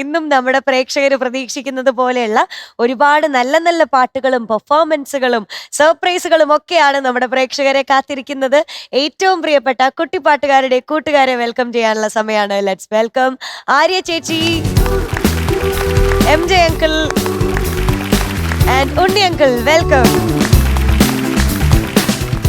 ഇന്നും നമ്മുടെ പ്രേക്ഷകർ പ്രതീക്ഷിക്കുന്നത് പോലെയുള്ള ഒരുപാട് നല്ല നല്ല പാട്ടുകളും പെർഫോമൻസുകളും സർപ്രൈസുകളും ഒക്കെയാണ് നമ്മുടെ പ്രേക്ഷകരെ കാത്തിരിക്കുന്നത്. ഏറ്റവും പ്രിയപ്പെട്ട കുട്ടിപ്പാട്ടുകാരുടെ കൂട്ടുകാരെ വെൽക്കം ചെയ്യാനുള്ള സമയമാണ്. ലെറ്റ്സ് വെൽക്കം ആര്യ ചേച്ചി, MJ uncle and Unni uncle. Welcome.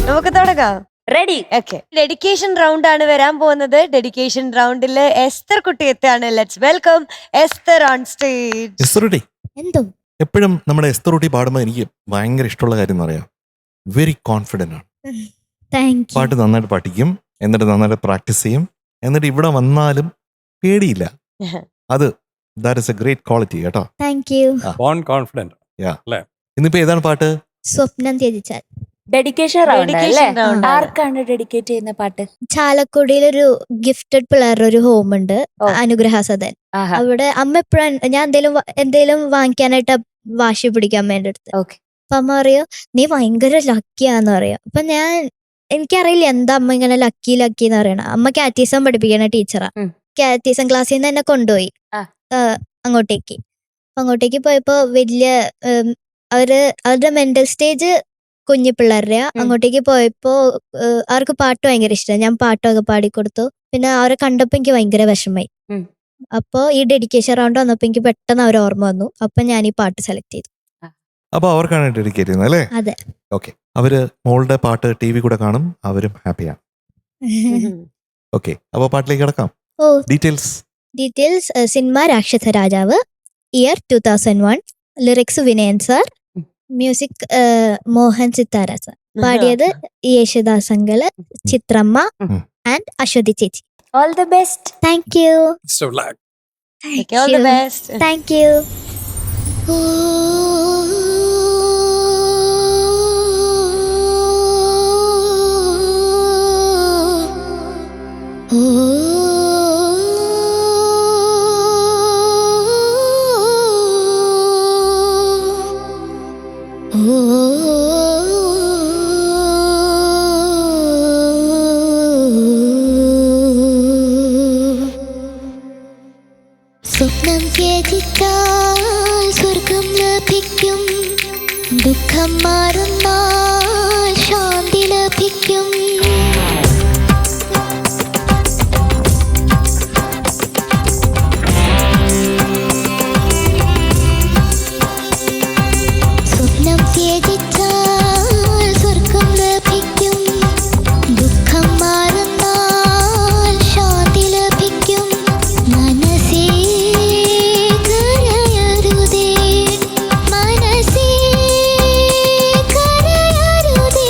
നമുക്ക് തുടങ്ങാം. റെഡി. ഓക്കെ, ഡെഡിക്കേഷൻ റൗണ്ട് ആണ് വരാൻ പോകുന്നത്. ഡെഡിക്കേഷൻ റൗണ്ടിൽ എസ്തർ കുട്ടി എത്താണ്. Let's welcome Esther on stage. എസ്തറുട്ടി, എന്തോ എപ്പോഴും നമ്മുടെ എസ്തറുട്ടി പാടുമ്പോൾ എനിക്ക് ഭയങ്കര ഇഷ്ടമുള്ള കാര്യം എന്ന് പറയാം, വെരി കോൺഫിഡന്റ് ആണ്. Thank you. പാട്ട് നന്നായിട്ട് പഠിക്കും, എന്നിട്ട് നന്നായിട്ട് പ്രാക്ടീസ് ചെയ്യും, എന്നിട്ട് ഇവിടെ വന്നാലും പേടിയില്ല. അത് that is a great quality കേട്ടോ. Thank you. Born confident. ഇന്നിപ്പോ ഏതാണ് പാട്ട്? സ്വപ്നം ത്യജിച്ചാൽ. ഡെഡിക്കേഷൻ റൗണ്ട് അല്ലേ? Dedication round ആണ്. ആർക്കാണ് ഡെഡിക്കേറ്റ് ചെയ്യുന്ന പാട്ട്? ചാലക്കുടിയിലൊരു ഗിഫ്റ്റഡ് പിള്ളേരുടെ ഒരു ഹോം ഉണ്ട്, ഓ. അനുഗ്രഹ സദൻ. ആഹാ. അവിടെ അമ്മ എപ്പോഴും ഞാൻ എന്തേലും വാങ്ങിക്കാനായിട്ട് വാശി പിടിക്കും അമ്മേന്റെ അടുത്ത്. Okay. അപ്പൊ അമ്മ പറയോ, നീ ഭയങ്കര ലക്കിയാന്ന് പറയാം. അപ്പൊ എനിക്കറിയില്ല എന്താ അമ്മ ഇങ്ങനെ ലക്കി ലക്കി എന്ന് പറയണ. അമ്മ കാറ്റീസം പഠിപ്പിക്കണ ടീച്ചറാ. ഉം. കാറ്റീസം ക്ലാസ്സിൽ നിന്ന് എന്നെ കൊണ്ടുപോയി ആ. അങ്ങോട്ടേക്ക്. അങ്ങോട്ടേക്ക് പോയപ്പോ വലിയ അവരുടെ മെന്റൽ സ്റ്റേജ് കുഞ്ഞു പിള്ളേരുടെ. അങ്ങോട്ടേക്ക് പോയപ്പോ അവർക്ക് പാട്ട് ഭയങ്കര ഇഷ്ടമാണ്. ഞാൻ പാട്ടൊക്കെ പാടിക്കൊടുത്തു. പിന്നെ അവരെ കണ്ടപ്പോ എനിക്ക് ഭയങ്കര വിഷമായി. ഉം. അപ്പൊ ഈ ഡെഡിക്കേഷൻ റൗണ്ട് വന്നപ്പോ എനിക്ക് പെട്ടെന്ന് അവർ ഓർമ്മ വന്നു. അപ്പൊ ഞാൻ ഈ പാട്ട് സെലക്ട് ചെയ്തു. അപ്പൊ അവർക്കാണ് ഡെഡിക്കേറ്റ് ചെയ്യുന്നത് അല്ലേ? അതെ. ഓക്കെ, അവര് മോളുടെ പാട്ട് TV കൂടെ കാണും, അവരും ഹാപ്പിയാണ്. ഓക്കെ, അപ്പൊ പാട്ടിലേക്ക് കിടക്കാം. ഓ, details cinema Rakshasa Rajavu, year 2001, lyrics Vinayan sir, music Mohan Sithara sir, പാടിയത് യേശുദാസ് അങ്കിള്, ചിത്രമ്മ ആൻഡ് അശ്വതി ചേച്ചി. All the best. Thank you. Okay, all the best. Thank you. സ്വപ്നം ത്യജിച്ചാൽ സ്വർഗം ലഭിക്കും, ദുഃഖം മാറുന്നാൽ ശാന്തി ലഭിക്കും. സ്വപ്നം ത്യജിച്ചാൽ സ്വർഗം ലഭിക്കും, ദുഃഖം മാറുന്നാൽ ശാന്തി ലഭിക്കും. മനസ്സേ കരയരുതേ, മനസ്സേ കരയരുതേ,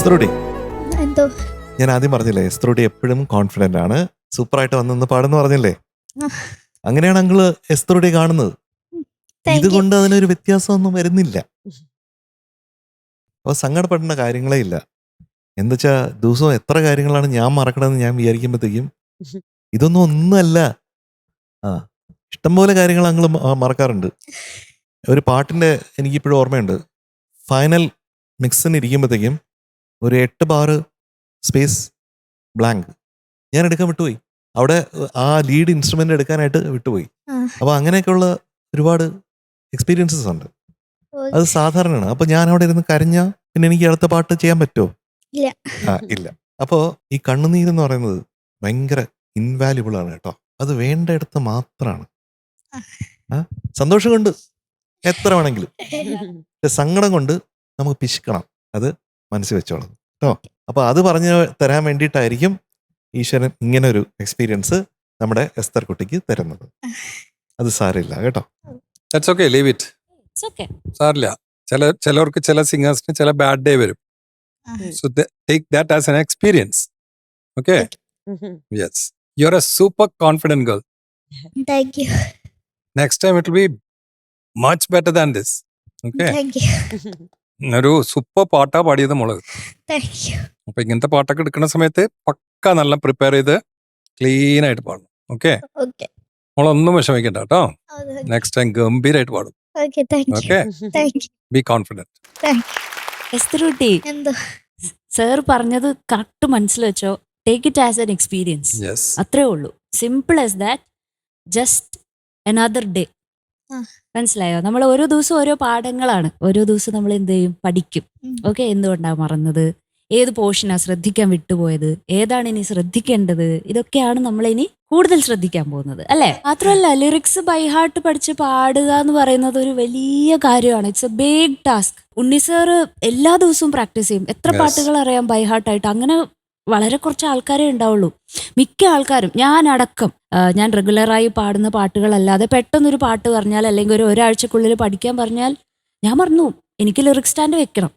എസ്തറുടി, എന്തോ ഞാൻ ആദ്യം പറഞ്ഞില്ലേ എസ്തറുടി എപ്പോഴും കോൺഫിഡന്റ് ആണ്, സൂപ്പറായിട്ട് വന്നെന്ന് പാടെന്ന് പറഞ്ഞില്ലേ. ആ. അങ്ങനെയാണ് അങ്കിള് എസ്തറുടി കാണുന്നത്. Thank you. ഇതുകൊണ്ട് അതിനൊരു വ്യത്യാസമൊന്നും വരുന്നില്ല. അപ്പൊ സങ്കടപ്പെടേണ്ട കാര്യങ്ങളേ ഇല്ല. എന്താ ദിവസവും എത്ര കാര്യങ്ങളാണ് ഞാൻ മറക്കണമെന്ന് ഞാൻ വിചാരിക്കുമ്പോഴത്തേക്കും ഇതൊന്നും ഒന്നുമല്ല. ആ, ഇഷ്ടംപോലെ കാര്യങ്ങൾ അങ്ങള് മറക്കാറുണ്ട്. ഒരു പാട്ടിന്റെ എനിക്കിപ്പോഴും ഓർമ്മയുണ്ട്. ഫൈനൽ മിക്സിന് ഇരിക്കുമ്പോഴത്തേക്കും ഒരു 8 ബാറ് സ്പേസ് ബ്ലാങ്ക് ഞാൻ എടുക്കാൻ വിട്ടുപോയി. അവിടെ ആ ലീഡ് ഇൻസ്ട്രുമെന്റ് എടുക്കാനായിട്ട് വിട്ടുപോയി. ആ. അപ്പൊ അങ്ങനെയൊക്കെയുള്ള ഒരുപാട് എക്സ്പീരിയൻസസ് ഉണ്ട്. ഓ, അത് സാധാരണയാണ്. അപ്പൊ ഞാൻ അവിടെ ഇരുന്ന് കരഞ്ഞാൽ പിന്നെ എനിക്ക് അടുത്ത പാട്ട് ചെയ്യാൻ പറ്റുമോ? ഇല്ല. ഇല്ല. അപ്പോ ഈ കണ്ണുനീരെന്ന് പറയുന്നത് ഭയങ്കര ഇൻവാല്യുബിൾ ആണ് കേട്ടോ. അത് വേണ്ടയിടത്ത് മാത്രമാണ്. സന്തോഷം കൊണ്ട് എത്ര വേണമെങ്കിലും, സങ്കടം കൊണ്ട് നമുക്ക് പിശുക്കണം. അത് മനസ്സിൽ വെച്ചോളാം കേട്ടോ. അപ്പൊ അത് പറഞ്ഞു തരാൻ വേണ്ടിയിട്ടായിരിക്കും ഈശ്വരൻ ഇങ്ങനെ ഒരു എക്സ്പീരിയൻസ് നമ്മുടെ എസ്തർ കുട്ടിക്ക് തരുന്നത്. അത് സാരമില്ല കേട്ടോ. That's okay, leave it. It's okay. സാരില്ല. ചിലർക്ക് ചില സിംഗേഴ്സിന് ചില ബാഡ് ഡേ വരും. So take that as an experience. Okay, yes, you are A super confident girl. Thank you. Next time it will be much better than this. Okay, thank U. ഒരു super പാട്ടാ പാടിയത് മോള്. Thank you. അപ്പൊ ഇങ്ങനത്തെ പാട്ടൊക്കെ എടുക്കുന്ന സമയത്ത് പക്ക നല്ല പ്രിപ്പയർ ചെയ്ത് ക്ലീൻ ആയിട്ട് പാടണം. Okay, okay. മോളൊന്നും വിഷമിക്കണ്ട കേട്ടോ. നെക്സ്റ്റ് ടൈം ഗംഭീരമായിട്ട് പാടും. Okay, thank you. Okay, thank you. Be confident. Thank എസ്തറുട്ടി, യു. എന്തോ സർ പറഞ്ഞത് കറക്റ്റ് മനസ്സിൽ വെച്ചോ. Take it as an experience. Yes, അത്രേ ഉള്ളൂ. Simple as that. Just another day. ആ. മനസ്സിലായോ? നമ്മൾ ഓരോ ദിവസം ഓരോ പാഠങ്ങളാണ്. ഓരോ ദിവസം നമ്മൾ എന്ത് ചെയ്യും? പഠിക്കും. ഉം. ഓക്കെ, എന്തുകൊണ്ടാണ് മറന്നത്, ഏത് പോർഷനാണ് ശ്രദ്ധിക്കാൻ വിട്ടുപോയത്, ഏതാണ് ഇനി ശ്രദ്ധിക്കേണ്ടത്, ഇതൊക്കെയാണ് നമ്മൾ ഇനി കൂടുതൽ ശ്രദ്ധിക്കാൻ പോകുന്നത്, അല്ലേ? മാത്രമല്ല, ലിറിക്സ് ബൈ ഹാർട്ട് പഠിച്ച് പാടുക എന്ന് പറയുന്നത് ഒരു വലിയ കാര്യമാണ്. It's a big task. Unni sir എല്ലാ ദിവസവും പ്രാക്ടീസ് ചെയ്യും. എത്ര Yes. പാട്ടുകൾ അറിയാം ബൈ ഹാർട്ടായിട്ട്? അങ്ങനെ വളരെ കുറച്ച് ആൾക്കാരേ ഉണ്ടാവുള്ളൂ. മിക്ക ആൾക്കാരും, ഞാൻ അടക്കം, ഞാൻ റെഗുലറായി പാടുന്ന പാട്ടുകളല്ലാതെ പെട്ടെന്നൊരു പാട്ട് പറഞ്ഞാൽ അല്ലെങ്കിൽ ഒരാഴ്ചക്കുള്ളിൽ പഠിക്കാൻ പറഞ്ഞാൽ ഞാൻ മറന്നു. എനിക്ക് ലിറിക്സ് സ്റ്റാൻഡ് വെക്കണം,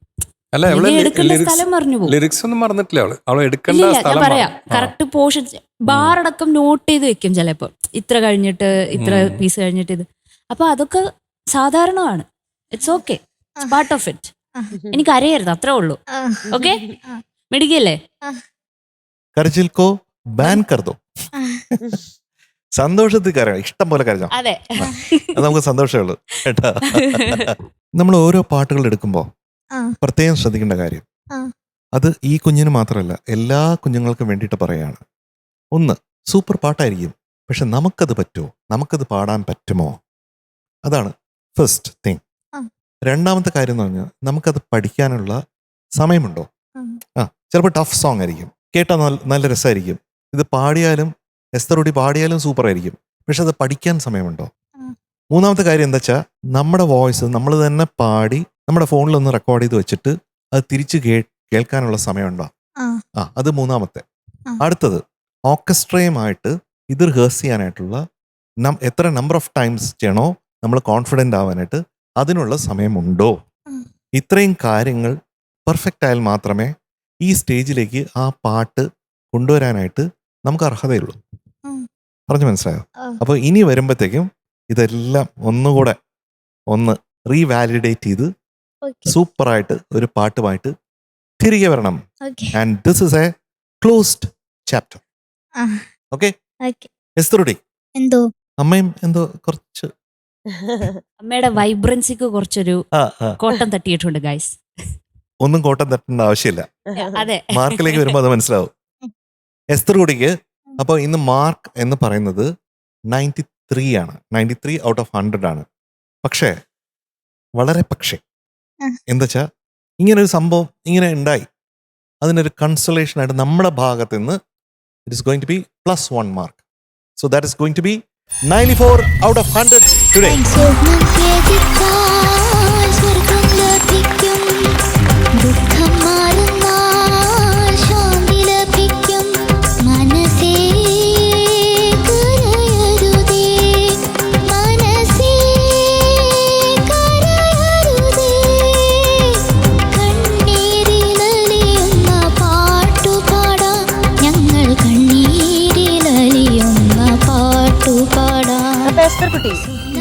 അല്ല അല്ലെങ്കിൽ എടുക്കേണ്ട സ്ഥലം മറന്നു പോകും. ലിറിക്സ് ഒന്നും മറന്നിട്ടില്ല അവള് എടുക്കേണ്ട ഇല്ല, ഞാൻ സ്ഥലം പറയാം. കറക്റ്റ് പോർഷൻ ബാറടക്കം നോട്ട് ചെയ്ത് വെക്കും. ചിലപ്പോൾ ഇത്ര കഴിഞ്ഞിട്ട് ഇത്ര പീസ് കഴിഞ്ഞിട്ട് ഇത്. അപ്പൊ അതൊക്കെ സാധാരണമാണ്. It's okay, part of it. എനിക്ക് അറിയരുത്, അത്രേ ഉള്ളൂ. ഓക്കെ, മെഡിക്കല്ലേ? കരച്ചിൽക്കോ ബാൻ കർദോ. സന്തോഷത്തിൽ കരയണം, ഇഷ്ടം പോലെ കരഞ്ഞോ. അതെ, അത് നമുക്ക് സന്തോഷമേ ഉള്ളൂ കേട്ടോ. നമ്മൾ ഓരോ പാട്ടുകൾ എടുക്കുമ്പോൾ ആ. പ്രത്യേകം ശ്രദ്ധിക്കേണ്ട കാര്യം, ആ. അത് ഈ കുഞ്ഞിന് മാത്രമല്ല എല്ലാ കുഞ്ഞുങ്ങൾക്കും വേണ്ടിയിട്ട് പറയാണ്. ഒന്ന്, സൂപ്പർ പാട്ടായിരിക്കും, പക്ഷെ നമുക്കത് പറ്റുമോ, നമുക്കത് പാടാൻ പറ്റുമോ? അതാണ് ഫസ്റ്റ് തിങ്. ആ. രണ്ടാമത്തെ കാര്യം എന്ന് പറഞ്ഞാൽ നമുക്കത് പഠിക്കാനുള്ള സമയമുണ്ടോ? ആ. ചിലപ്പോൾ ടഫ് സോങ് ആയിരിക്കും, കേട്ടാൽ നല്ല രസമായിരിക്കും. ഇത് പാടിയാലും എസ്തറുടി പാടിയാലും സൂപ്പർ ആയിരിക്കും, പക്ഷെ അത് പഠിക്കാൻ സമയമുണ്ടോ? മൂന്നാമത്തെ കാര്യം എന്താ വെച്ചാൽ നമ്മുടെ വോയിസ് നമ്മൾ തന്നെ പാടി നമ്മുടെ ഫോണിലൊന്ന് റെക്കോർഡ് ചെയ്ത് വെച്ചിട്ട് അത് തിരിച്ച് കേൾക്കാനുള്ള സമയമുണ്ടോ? അത് മൂന്നാമത്തെ. അടുത്തത്, ഓർക്കസ്ട്രയുമായിട്ട് ഇത് റിഹേഴ്സ് ചെയ്യാനായിട്ടുള്ള എത്ര നമ്പർ ഓഫ് ടൈംസ് ചെയ്യണോ നമ്മൾ കോൺഫിഡൻ്റ് ആവാനായിട്ട് അതിനുള്ള സമയമുണ്ടോ? ഇത്രയും കാര്യങ്ങൾ പെർഫെക്റ്റ് ആയാൽ മാത്രമേ ഈ സ്റ്റേജിലേക്ക് ആ പാട്ട് കൊണ്ടുവരാനായിട്ട് നമുക്ക് അർഹതയുള്ളൂ. പറഞ്ഞു മനസ്സിലായോ? അപ്പോൾ ഇനി വരുമ്പോഴത്തേക്കും ഇതെല്ലാം ഒന്നുകൂടെ ഒന്ന് റീവാലിഡേറ്റ് ചെയ്ത് സൂപ്പറായിട്ട് ഒരു പാട്ടുമായിട്ട് തിരികെ വരണം. And this is a closed chapter. Okay, എസ്തറുടി, എന്തോ അമ്മയും എന്തോ കുറച്ച് അമ്മയുടെ വൈബ്രൻസിക്ക് കുറച്ചൊരു കോട്ടം തട്ടിയിട്ടുണ്ട് ഗൈസ്. ഒന്നും കോട്ടം തട്ടേണ്ട ആവശ്യമില്ല, അതെ, മാർക്കിലേക്ക് വരുമ്പോൾ അത് മനസ്സിലാവും. എസ്തറുടിക്ക് അപ്പോൾ ഇന്ന് മാർക്ക് എന്ന് പറയുന്നത് 93 ആണ്. 93 ഔട്ട് ഓഫ് 100 ആണ്. പക്ഷേ വളരെ എന്താ വെച്ചാൽ ഇങ്ങനൊരു സംഭവം ഇങ്ങനെ ഉണ്ടായി, അതിനൊരു കൺസോളേഷൻ ആയിട്ട് നമ്മുടെ ഭാഗത്ത് നിന്ന് it is going to be +1 mark. So that is going to be 94 out of 100 today.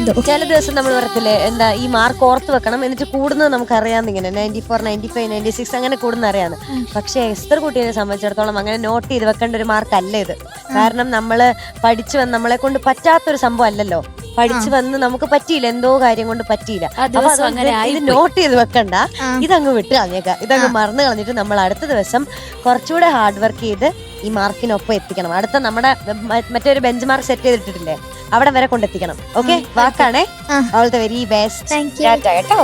എന്തോ ചില ദിവസം നമ്മൾ പറയത്തില്ലേ എന്താ ഈ മാർക്ക് ഓർത്ത് വെക്കണം എന്നിട്ട് കൂടുന്നത് നമുക്ക് അറിയാമെന്ന് ഇങ്ങനെ 94 95 96 അങ്ങനെ കൂടുന്ന അറിയാന്ന്. പക്ഷെ എസ്തർ കുട്ടീനെ സംബന്ധിച്ചിടത്തോളം അങ്ങനെ നോട്ട് ചെയ്ത് വെക്കേണ്ട ഒരു മാർക്ക് അല്ല ഇത്. കാരണം നമ്മള് പഠിച്ചു വന്ന് നമ്മളെ കൊണ്ട് പറ്റാത്തൊരു സംഭവം അല്ലല്ലോ. പഠിച്ചു വന്ന് നമുക്ക് പറ്റിയില്ല, എന്തോ കാര്യം കൊണ്ട് പറ്റിയില്ല. അപ്പൊ അതുകൊണ്ട് ഇത് നോട്ട് ചെയ്ത് വെക്കണ്ട, ഇതങ്ങ് വിട്ട് കളഞ്ഞേക്കാം. ഇതങ്ങ് മറന്നു കളഞ്ഞിട്ട് നമ്മൾ അടുത്ത ദിവസം കുറച്ചുകൂടെ ഹാർഡ് വർക്ക് ചെയ്ത് ഈ മാർക്കിനൊപ്പം എത്തിക്കണം. അടുത്ത നമ്മുടെ മറ്റൊരു ബെഞ്ച് മാർക്ക് സെറ്റ് ചെയ്തിട്ടില്ലേ, അവിടെ വരെ കൊണ്ടെത്തിക്കണം. ഓക്കെ, വാക്കാണേ. All the very best. Thank you കേട്ടോ.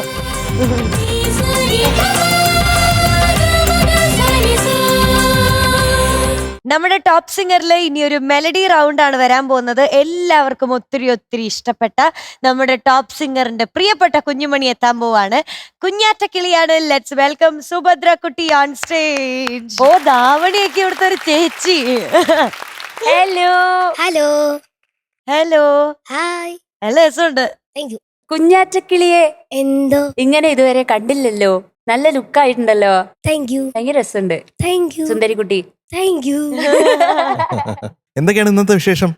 നമ്മുടെ ടോപ്പ് സിംഗറിൽ ഇനി ഒരു മെലഡി റൗണ്ട് ആണ് വരാൻ പോകുന്നത്. എല്ലാവർക്കും ഒത്തിരി ഒത്തിരി ഇഷ്ടപ്പെട്ട നമ്മുടെ ടോപ്പ് സിംഗറിന്റെ പ്രിയപ്പെട്ട കുഞ്ഞുമണി എത്താൻ പോവാണ്. കുഞ്ഞാറ്റ കിളിയാണ്. ലെറ്റ്സ് വെൽക്കം സുഭദ്ര കുട്ടി ഓൺ സ്റ്റേജ്. ഓ, ധാവണിയൊക്കെ ഇവിടുത്തെ ഒരു ചേച്ചി. Hello hello hello. ഹായ് നല്ല രസമുണ്ട്. Thank U. കുഞ്ഞാറ്റക്കിളിയെ എന്തോ ഇങ്ങനെ ഇതുവരെ കണ്ടില്ലല്ലോ. നല്ല ലുക്കായിട്ടുണ്ടല്ലോ. താങ്ക് യു ഭയങ്കര രസമുണ്ട്. താങ്ക് യു സുന്ദരിക്കുട്ടി. Thank you. എന്തൊക്കെയാണ് ഇന്നത്തെ വിശേഷം?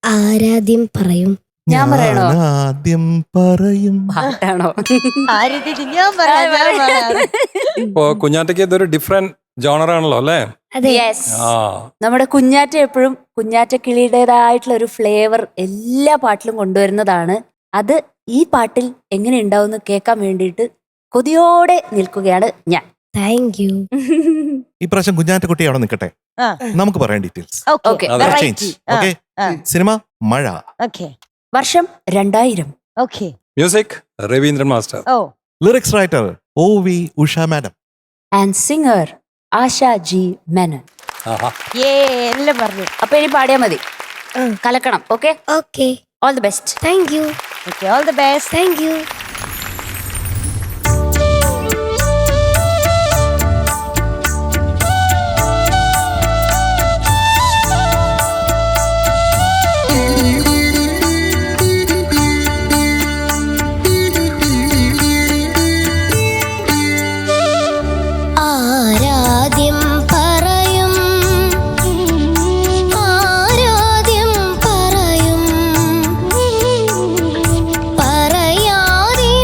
ആരാദ്യം പറയും? ഞാൻ പറയണോ? ആദ്യം പറയും. പാട്ടാണോ? ഞാൻ പറയാം. ഇപ്പോ കുഞ്ഞാറ്റയ്ക്ക് ഇതൊരു ഡിഫറെന്റ് ജോണർ ആണല്ലോ അല്ലേ? അതെ. യെസ്. ആ നമ്മുടെ കുഞ്ഞാറ്റ എപ്പോഴും കുഞ്ഞാറ്റക്കിളിയുടേതായിട്ടുള്ള ഒരു ഫ്ലേവർ എല്ലാ പാട്ടിലും കൊണ്ടുവരുന്നതാണ്. അത് ഈ പാട്ടിൽ എങ്ങനെ ഉണ്ടാവും കേൾക്കാൻ വേണ്ടിയിട്ട് കൊതിയോടെ നിൽക്കുകയാണ് ഞാൻ. Thank you. ഈ പ്രാവശ്യം കുഞ്ഞാറ്റക്കുട്ടി അവിടെ നിൽക്കട്ടെ, ആ. നമുക്ക് പറയാം ഡീറ്റെയിൽസ്. ഓക്കെ, അതെ. Change. Okay, cinema Mazha. Okay, വർഷം 2000. ഓക്കെ. Music Raveendran master. ഓ, lyrics writer OV Usha madam. And singer Asha G Menon. ആഹാ. എല്ലാം പറഞ്ഞു. അപ്പൊ ഇനി പാടിയാ മതി. കലക്കണം. Okay, okay. All the best. Thank you. Okay, all the best. Thank you. ആരാദ്യം പറയും, ആരാദ്യം പറയും, പറയാതെ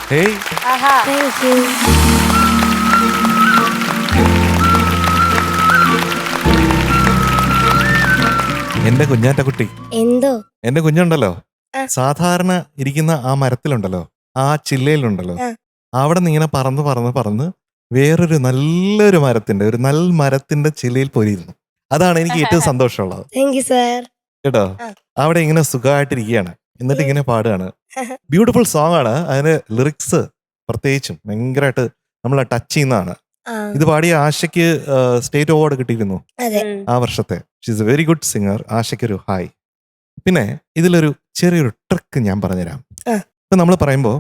ഹേയ് ആഹാ. Thank you. എന്റെ കുഞ്ഞാറ്റക്കുട്ടി, എന്തോ എന്റെ കുഞ്ഞുണ്ടല്ലോ, ആ. സാധാരണ ഇരിക്കുന്ന ആ മരത്തിലുണ്ടല്ലോ, ആ ചില്ലയിലുണ്ടല്ലോ, ആ. അവിടെ നിന്ന് ഇങ്ങനെ പറന്ന് പറന്ന് പറന്ന് വേറൊരു നല്ലൊരു മരത്തിന്റെ, ഒരു മരത്തിന്റെ ചില്ലയിൽ പോയിരുന്നു. അതാണ് എനിക്ക് ഏറ്റവും സന്തോഷമുള്ളത് താങ്ക് യു സാർ. കേട്ടോ. ആ. അവിടെ ഇങ്ങനെ സുഖമായിട്ടിരിക്കുകയാണ്, എന്നിട്ട് ഇങ്ങനെ പാടുകയാണ്. ബ്യൂട്ടിഫുൾ സോങ് ആണ്. അതിന് ലിറിക്സ് പ്രത്യേകിച്ചും ഭയങ്കരമായിട്ട് നമ്മളെ ടച്ച് ചെയ്യുന്നതാണ്. ആ, ഇത് പാടിയ ആശയ്ക്ക് സ്റ്റേറ്റ് അവാർഡ് കിട്ടിയിരുന്നു അതെ. ഉം. ആ വർഷത്തെ. She's a very good singer. ആശയ്ക്കൊരു ഹായ്. പിന്നെ ഇതിലൊരു ചെറിയൊരു ട്രിക്ക് ഞാൻ പറഞ്ഞുതരാം. ആ. ഇപ്പൊ നമ്മൾ പറയുമ്പോൾ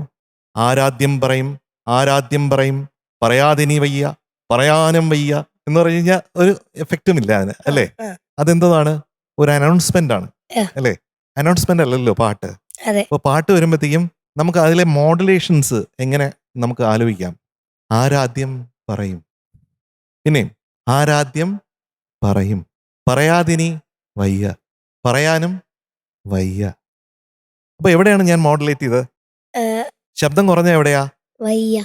ആരാധ്യം പറയും, ആരാധ്യം പറയും, പറയാതിനി വയ്യ, പറയാനും വയ്യ എന്ന് പറഞ്ഞു കഴിഞ്ഞാൽ ഒരു എഫക്റ്റും ഇല്ല അതിന്, അല്ലേ? ആ, അതെന്താണ്? ഒരു അനൗൺസ്മെന്റ് ആണ്, ആ. അല്ലേ? അനൗൺസ്മെന്റ് അല്ലല്ലോ പാട്ട്. അതെ. അപ്പൊ പാട്ട് വരുമ്പോഴത്തേക്കും നമുക്ക് അതിലെ മോഡുലേഷൻസ് എങ്ങനെ നമുക്ക് ആലോചിക്കാം. ആരാധ്യം പറയും, പിന്നെയും ആരാധ്യം പറയും, പറയാതിനി വയ്യ, പറയാനും വയ്യ. അപ്പൊ എവിടെയാണ് ഞാൻ മോഡുലേറ്റ് ചെയ്തത്? ഏ, ശബ്ദം കുറഞ്ഞ എവിടെയാ? വയ്യ.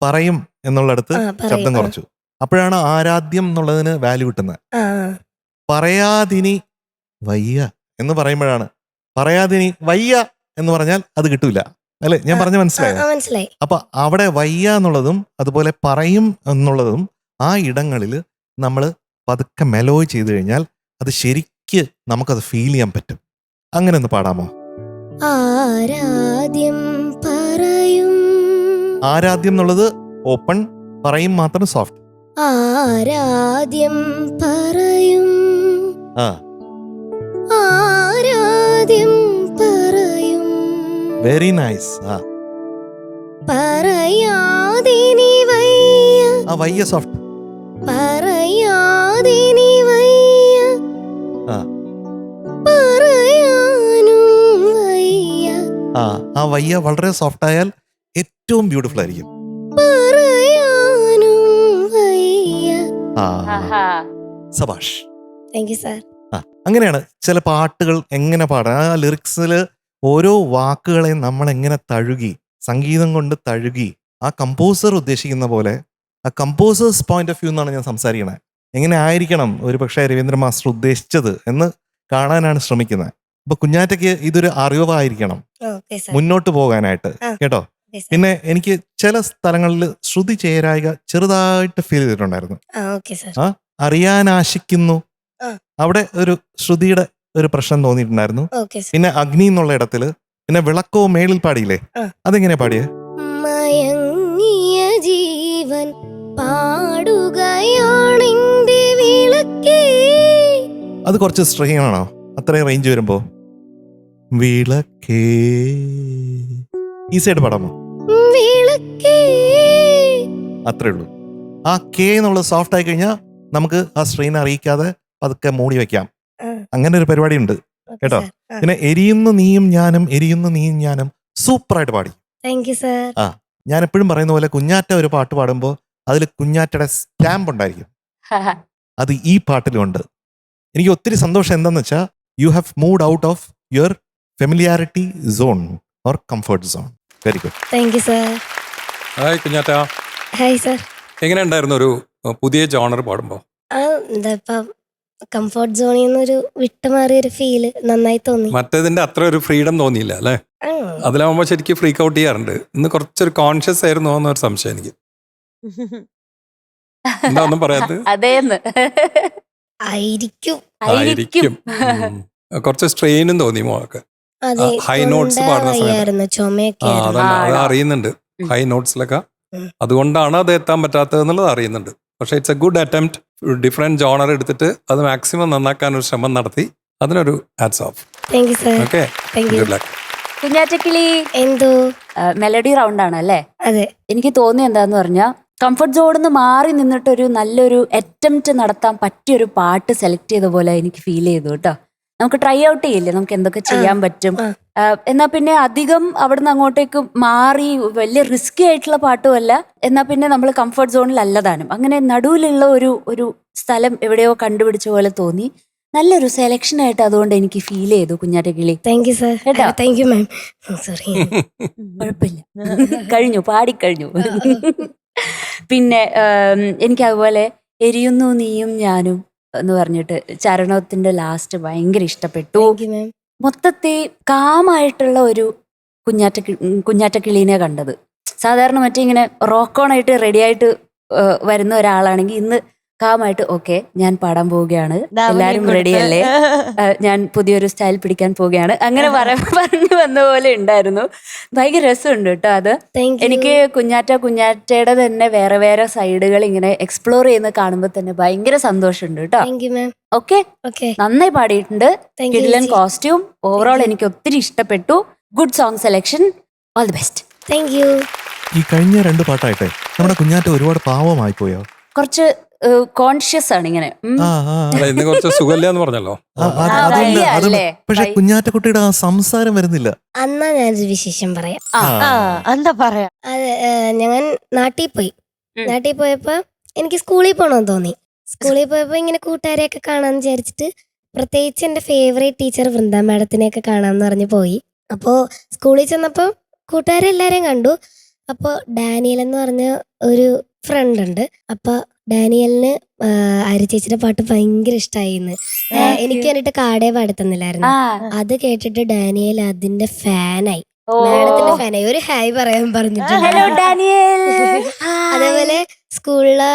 പറയും എന്നുള്ളിടത്ത് ആ, പറയും. ശബ്ദം കുറച്ചു. അപ്പോഴാണ് ആരാധ്യം എന്നുള്ളതിന് വാല്യൂ കിട്ടുന്നത്. ആ, പറയാതിനി വയ്യ എന്ന് പറയുമ്പോഴാണ്. പറയാതിനി വയ്യ എന്ന് പറഞ്ഞാൽ അത് കിട്ടൂല, അല്ലെ? ഞാൻ പറഞ്ഞ ആ, മനസ്സിലായോ? ആ, മനസ്സിലായി. അപ്പൊ അവിടെ വയ്യ എന്നുള്ളതും അതുപോലെ പറയും എന്നുള്ളതും ആ ഇടങ്ങളിൽ നമ്മൾ പതുക്കെ മെലോയ് ചെയ്തു കഴിഞ്ഞാൽ അത് ശരിക്ക് നമുക്കത് ഫീൽ ചെയ്യാൻ പറ്റും. അങ്ങനെ ഒന്ന് പാടാമോ? ആരാധ്യം പറയും, ആരാധ്യം എന്നുള്ളത് ഓപ്പൺ, പറയും മാത്രം സോഫ്റ്റ്. ആരാധ്യം പറയും, ആ, ആരാധ്യം പറയും, വെരി നൈസ്. ആ, പറയാതിനി വയ്യ, ആ വയ്യ സോഫ്റ്റ്. പറയാതിനി വയ്യ, ആ, പറയാനും വയ്യ, ആ വയ്യ വളരെ സോഫ്റ്റ് ആയാൽ ഏറ്റവും ബ്യൂട്ടിഫുൾ ആയിരിക്കും. പറയാനും വയ്യ. ആ, ആഹാ. സബാഷ്. Thank you sir. ആ, അങ്ങനെയാണ് ചില പാട്ടുകൾ എങ്ങനെ പാടാം. ആ ലിറിക്സിൽ ഓരോ വാക്കുകളെയും നമ്മൾ എങ്ങനെ തഴുകി, സംഗീതം കൊണ്ട് തഴുകി, ആ കമ്പോസർ ഉദ്ദേശിക്കുന്ന പോലെ, ആ കമ്പോസേഴ്സ് പോയിന്റ് ഓഫ് വ്യൂ എന്നാണ് ഞാൻ സംസാരിക്കണേ. എങ്ങനെ ആയിരിക്കണം ഒരു പക്ഷേ രവീന്ദ്ര മാസ്റ്റർ ഉദ്ദേശിച്ചത് എന്ന് കാണാനാണ് ശ്രമിക്കുന്നത്. അപ്പൊ കുഞ്ഞാറ്റയ്ക്ക് ഇതൊരു അറിവായിരിക്കണം ഓക്കെ സാർ. മുന്നോട്ട് പോകാനായിട്ട്, ആ. കേട്ടോ. Okay sir. പിന്നെ എനിക്ക് ചില സ്ഥലങ്ങളിൽ ശ്രുതി ചേരായിക ചെറുതായിട്ട് ഫീൽ ചെയ്തിട്ടുണ്ടായിരുന്നു. ആ, ഓക്കെ സാർ. ആ, അറിയാൻ ആശിക്കുന്നു, ആ. അവിടെ ഒരു ശ്രുതിയുടെ ഒരു പ്രശ്നം തോന്നിയിട്ടുണ്ടായിരുന്നു. Okay sir. പിന്നെ അഗ്നി എന്നുള്ള ഇടത്തില്, പിന്നെ വിളക്കോ മേളിൽ പാടിയില്ലേ, ആ. അതെങ്ങനെ പാടിയേ? മയങ്ങിയ ജീവൻ പാടുകയാണെന്റെ വിളക്കേ. അത് കുറച്ച് സ്ട്രെയിൻ ആണോ അത്രയും റേഞ്ച് വരുമ്പോ? വിളക്കേ ഈ സൈഡ് പാടാമോ? വിളക്കേ. അത്രേ ഉള്ളൂ. ആ കെ എന്നുള്ളത് സോഫ്റ്റ് ആയി കഴിഞ്ഞാൽ നമുക്ക് ആ സ്ട്രെയിൻ അറിയിക്കാതെ പതുക്കെ മൂടി വെക്കാം. ആ, അങ്ങനെ ഒരു പരിപാടി ഉണ്ട്, ഓക്കെ കേട്ടോ. സാർ. ആ, പിന്നെ എരിയുന്നു നീയും ഞാനും, എരിയുന്നു നീയും ഞാനും സൂപ്പറായിട്ട് പാടി. Thank you sir. ഞാൻ എപ്പോഴും പറയുന്ന പോലെ കുഞ്ഞാറ്റ ഒരു പാട്ട് പാടുമ്പോൾ അതിൽ കുഞ്ഞാറ്റയുടെ സ്റ്റാമ്പ് ഉണ്ടായിരിക്കും. അത് ഈ പാട്ടിലുണ്ട്. എനിക്ക് ഒത്തിരി സന്തോഷം എന്താന്ന് വെച്ചാൽ you have moved out of your familiarity zone or comfort zone. Very good. Thank you sir. Hi Kunjatta, hi sir. എങ്ങനെ ഉണ്ടായിരുന്നു ഒരു പുതിയ ജോണർ പാടുമ്പോ? ആ, എന്താ ഇപ്പം കംഫർട്ട് സോണിൽ നിന്നൊരു വിട്ടുമാറിയൊരു ഫീല് നന്നായി തോന്നി. മറ്റേതിന്റെ അത്ര ഒരു ഫ്രീഡം തോന്നിയില്ല അല്ലേ? ആ, അതിലാവുമ്പോ ശരിക്കും ഫ്രീക്ക് ഔട്ട് ചെയ്യാറുണ്ട്. ഇന്ന് കുറച്ചൊരു കോൺഷ്യസ് ആയിരുന്നു എന്നൊരു സംശയം എനിക്ക്. എന്താ ഒന്നും പറയാത്തത്? അതേന്ന്. ആയിരിക്കും. ആയിരിക്കും. ഉം. കുറച്ച് സ്ട്രെയിനും തോന്നി മോൾക്ക്. അതെ, ഹൈ നോട്ട്സ് പാടുന്ന സമയത്ത് വയ്യായിരുന്നു, ചുമയൊക്കെ ആയിരുന്നു. അതല്ല, അത് ആണോ? അറിയുന്നുണ്ട് ഉം. ഹൈ നോട്ട്സിലൊക്കെ. ഉം. അതുകൊണ്ടാണ് അത് എത്താൻ പറ്റാത്തത് എന്നുള്ളത് അറിയുന്നുണ്ട്. പക്ഷെ it's a good attempt. Different genre എടുത്തിട്ട് അത് മാക്സിമം നന്നാക്കാൻ ഒരു ശ്രമം നടത്തി. അതിനൊരു hats off. Thank you sir. Okay, thank you. Good luck. കുഞ്ഞാറ്റക്കിളി എന്തോ. മെലഡി റൗണ്ട് ആണ് അല്ലേ? അതെ. എനിക്ക് തോന്നിയ എന്താന്ന് പറഞ്ഞാൽ കംഫർട്ട് സോണിൽ നിന്ന് മാറി നിന്നിട്ടൊരു നല്ലൊരു അറ്റംപ്റ്റ് നടത്താൻ പറ്റിയൊരു പാട്ട് സെലക്ട് ചെയ്ത പോലെ എനിക്ക് ഫീൽ ചെയ്തു കേട്ടോ. നമുക്ക് ട്രൈ ഔട്ട് ചെയ്യില്ലേ, നമുക്ക് എന്തൊക്കെ ചെയ്യാൻ പറ്റും. ആ. എന്നാ പിന്നെ അധികം അവിടുന്ന് അങ്ങോട്ടേക്ക് മാറി വലിയ റിസ്കി ആയിട്ടുള്ള പാട്ടുമല്ല, എന്നാ പിന്നെ നമ്മൾ കംഫർട്ട് സോണിൽ അല്ലതാനും. അങ്ങനെ നടുവിലുള്ള ഒരു സ്ഥലം എവിടെയോ കണ്ടുപിടിച്ച പോലെ തോന്നി. നല്ലൊരു സെലക്ഷൻ ആയിട്ട് അതുകൊണ്ട് എനിക്ക് ഫീൽ ചെയ്തു കുഞ്ഞാറ്റക്കിളി. Thank you sir. കേട്ടോ? Thank you ma'am. സോറി. കുഴപ്പമില്ല, കഴിഞ്ഞു, പാടിക്കഴിഞ്ഞു. പിന്നെ എനിക്ക് അതുപോലെ എരിയുന്നു നീയും ഞാനും എന്ന് പറഞ്ഞിട്ട് ചരണത്തിന്റെ ലാസ്റ്റ് ഭയങ്കര ഇഷ്ടപ്പെട്ടു. താങ്ക് യു മാം. മൊത്തത്തിൽ കാമായിട്ടുള്ള ഒരു കുഞ്ഞാറ്റക്കിളീനെ കണ്ടത്. സാധാരണ മറ്റേ ഇങ്ങനെ റോക്ക് ഓൺ ആയിട്ട് റെഡി ആയിട്ട് വരുന്ന ഒരാളാണെങ്കിൽ ഇന്ന് കാമായിട്ട് ഓക്കെ ഞാൻ പാടാൻ പോവുകയാണ്, എല്ലാരും റെഡിയല്ലേ, ഞാൻ പുതിയൊരു സ്റ്റൈൽ പിടിക്കാൻ പോവുകയാണ്, അങ്ങനെ പറഞ്ഞു വന്ന പോലെ ഉണ്ടായിരുന്നു. ഭയങ്കര രസമുണ്ട് കേട്ടോ അത്. Thank you. എനിക്ക് കുഞ്ഞാറ്റയുടെ തന്നെ വേറെ വേറെ സൈഡുകൾ ഇങ്ങനെ എക്സ്പ്ലോർ ചെയ്യുന്ന കാണുമ്പോൾ തന്നെ ഭയങ്കര സന്തോഷമുണ്ട് കേട്ടോ. Thank you ma'am. Okay, okay. നന്നായി പാടിയിട്ടുണ്ട്. താങ്ക് യു കിഡിലൻ ചേച്ചി. കോസ്റ്റ്യൂം ഓവറോൾ എനിക്ക് ഒത്തിരി ഇഷ്ടപ്പെട്ടു. Good song selection, all the best. Thank you. ഈ കഴിഞ്ഞ 2 പാട്ടായിട്ടെ നമ്മുടെ കുഞ്ഞാറ്റ ഒരുപാട് പാവമായി പോയോ? കുറച്ച് കോൺഷ്യസ് ആണ് ഇങ്ങനെ. ആ, ആ, അല്ല, ഇന്ന് കുറച്ച് സുഖമില്ല എന്ന് പറഞ്ഞല്ലോ. ആ, അതുണ്ട്, വയ്യ അതുണ്ട്. അല്ലേ? പക്ഷെ കുഞ്ഞാറ്റക്കുട്ടിയുടെ ആ സംസാരം വരുന്നില്ല. അന്നാ ഞാനൊരു വിശേഷം പറയാം. എന്താ പറയാ? അത് ഞാൻ നാട്ടിൽ പോയി. ഉം. നാട്ടിൽ പോയപ്പോ എനിക്ക് സ്കൂളിൽ പോകണമെന്ന് തോന്നി. സ്കൂളിൽ പോയപ്പോ ഇങ്ങനെ കൂട്ടുകാരെയൊക്കെ കാണാന്ന് വിചാരിച്ചിട്ട് പ്രത്യേകിച്ച് എൻ്റെ ഫേവറേറ്റ് ടീച്ചർ വൃന്ദ മാഡത്തിനെയൊക്കെ കാണാമെന്ന് പറഞ്ഞ് പോയി. അപ്പോൾ സ്കൂളിൽ ചെന്നപ്പോൾ കൂട്ടുകാരെ എല്ലാവരെയും കണ്ടു. അപ്പോൾ ഡാനിയൽ എന്ന് പറഞ്ഞ ഒരു ഫ്രണ്ട് ഉണ്ട്. അപ്പോൾ ഡാനിയലിന് ആര്യ ചേച്ചിയുടെ പാട്ട് ഭയങ്കര ഇഷ്ടമായിന്ന്. എനിക്ക് വേണ്ടിട്ട് കാടേ പാടത്തുന്നില്ലായിരുന്നു. അത് കേട്ടിട്ട് ഡാനിയൽ അതിന്റെ ഫാനായി, മാഡത്തിന്റെ ഫാനായി. ഒരു ഹായ് പറയാൻ പറഞ്ഞിട്ടുണ്ട്. Hello Daniel. അതേപോലെ സ്കൂളിലെ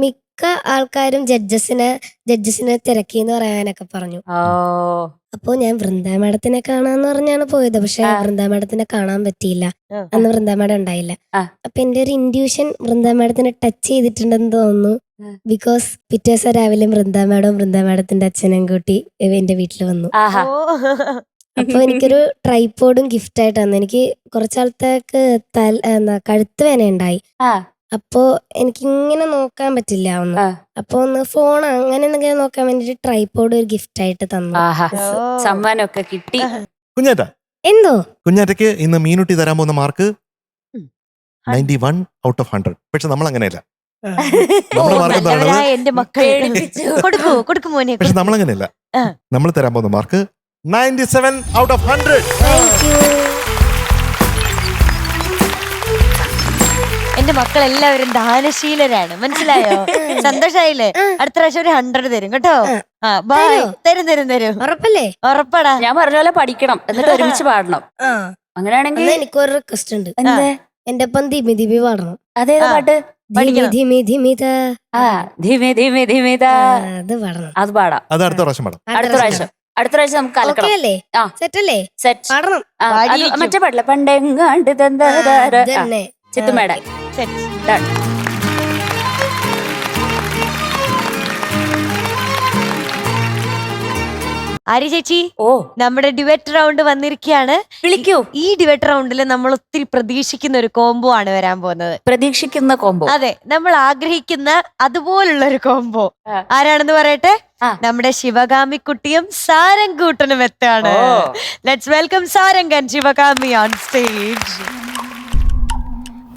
മിക്ക ആൾക്കാരും ജഡ്ജസിനെ തിരക്കിന്ന് പറയാനൊക്കെ പറഞ്ഞു. അപ്പോൾ ഞാൻ വൃന്ദ മാഡത്തിനെ കാണാന്ന് പറഞ്ഞാണ് പോയത്. പക്ഷെ വൃന്ദ മാഡത്തിനെ കാണാൻ പറ്റിയില്ല. അന്ന് വൃന്ദ മാഡം ഉണ്ടായില്ല. അപ്പൊ എന്റെ ഒരു ഇൻഡ്യൂഷൻ വൃന്ദ മാഡത്തിനെ ടച്ച് ചെയ്തിട്ടുണ്ടെന്ന് തോന്നുന്നു. ബിക്കോസ് പിറ്റേ ദിവസം രാവിലെ വൃന്ദ മാഡത്തിന്റെ അച്ഛനും കൂട്ടി എന്റെ വീട്ടിൽ വന്നു. അപ്പൊ എനിക്കൊരു ട്രൈപോഡും ഗിഫ്റ്റ് ആയിട്ട് തന്നു. എനിക്ക് കുറച്ചാളത്തേക്ക് കഴുത്ത് വേന ഉണ്ടായി. അപ്പോ എനിക്ക് ഇങ്ങനെ നോക്കാൻ പറ്റില്ല ഒന്ന്. അപ്പൊ ഒന്ന് ഫോൺ അങ്ങനെ എന്തെങ്കിലും നോക്കാൻ വേണ്ടിട്ട് ട്രൈപോഡ് ഒരു ഗിഫ്റ്റ് ആയിട്ട് തന്നു. സമ്മാനമൊക്കെ കിട്ടി. കുഞ്ഞാറ്റ, എന്തോ കുഞ്ഞാറ്റയ്ക്ക് ഇന്ന് മീനുട്ടി തരാൻ പോകുന്ന മാർക്ക് 91 ഔട്ട് ഓഫ് 100. പക്ഷെ നമ്മൾ അങ്ങനെയല്ല. നമ്മുടെ മാർക്ക് എന്താണ്? നല്ലവരായ എന്റെ മക്കൾ കൊടുക്കൂ മോനെ. പക്ഷെ നമ്മൾ അങ്ങനെയല്ല. നമ്മൾ തരാൻ പോകുന്ന mark 97 out of 100. Thank you. എന്റെ മക്കൾ എല്ലാവരും ദാനശീലരാണ്, മനസ്സിലായോ? സന്തോഷായില്ലേ? അടുത്ത പ്രാവശ്യം ഒരു 100 തരും കേട്ടോ. ബൈ. തരും. ഉറപ്പല്ലേ? ഉറപ്പാടാ. ഞാൻ പറഞ്ഞ പോലെ പഠിക്കണം, എന്നിട്ട് ഒരുമിച്ച് പാടണം. അങ്ങനെയാണെങ്കിൽ എനിക്കൊരു റിക്വസ്റ്റ് ഉണ്ട്. എന്തേ? എന്റെ ഒപ്പം ദിമി പാടണം. അതേതാ പാട്ട്? ധിമിത. ധീമേ ധീമേ ധീമേതാ. അത് പാടണം. അത് പാടാം. അത് അടുത്ത പ്രാവശ്യം പാടാം. അടുത്ത പ്രാവശ്യം നമുക്ക് കലക്കണം. ഓക്കേ അല്ലേ? ആ. സെറ്റ് അല്ലേ? സെറ്റ്. പാടണം. മറ്റേ പാടില്ല, പണ്ടെങ്ങാണ്ട് അതന്നെ. ചിത്തുമേട. Done. ആര്യ ചേച്ചി, ഓ, നമ്മുടെ ഡിബേറ്റ് റൗണ്ട് വന്നിരിക്കുകയാണ്. വിളിക്കൂ. ഈ ഡിബേറ്റ് റൗണ്ടിൽ നമ്മൾ ഒത്തിരി പ്രതീക്ഷിക്കുന്ന ഒരു കോംബോ ആണ് വരാൻ പോകുന്നത്. പ്രതീക്ഷിക്കുന്ന കോംബോ. അതെ, നമ്മൾ ആഗ്രഹിക്കുന്ന അതുപോലുള്ള ഒരു കോംബോ. ആരാണെന്ന് പറയട്ടെ? നമ്മുടെ ശിവകാമിക്കുട്ടിയും സാരംകൂട്ടനും എത്താണ്. Let's welcome Sarang and Sivakami on stage.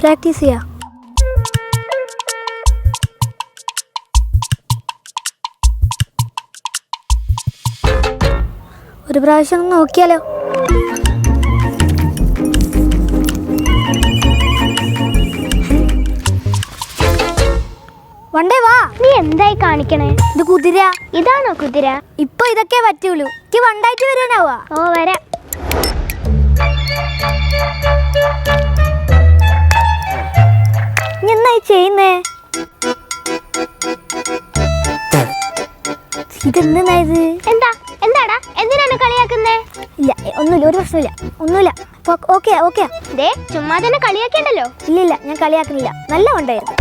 Practice ചെയ്യാം. ഒരു പ്രാവശ്യം നോക്കിയാലോ? വണ്ടേ വാ. നീ എന്തായി കാണിക്കണേ? ഇത് കുതിര. ഇതാണോ കുതിര? ഇപ്പൊ ഇതൊക്കെ പറ്റൂലൂ. എനിക്ക് വണ്ടായിട്ട് വരാനാവാ. ഓ വരാം. നീ എന്നായി ചെയ്യുന്നേ? ഇതെന്തായത്? എന്താടാ എന്തിനാണ് കളിയാക്കുന്നേ? ഇല്ല ഒന്നുമില്ല, ഒരു പ്രശ്നമില്ല, ഒന്നുമില്ല. ഓക്കെ ദേ ചുമ്മാ തന്നെ കളിയാക്കണ്ടല്ലോ. ഇല്ല ഞാൻ കളിയാക്കുന്നില്ല, നല്ല ഉണ്ടായിരുന്നു.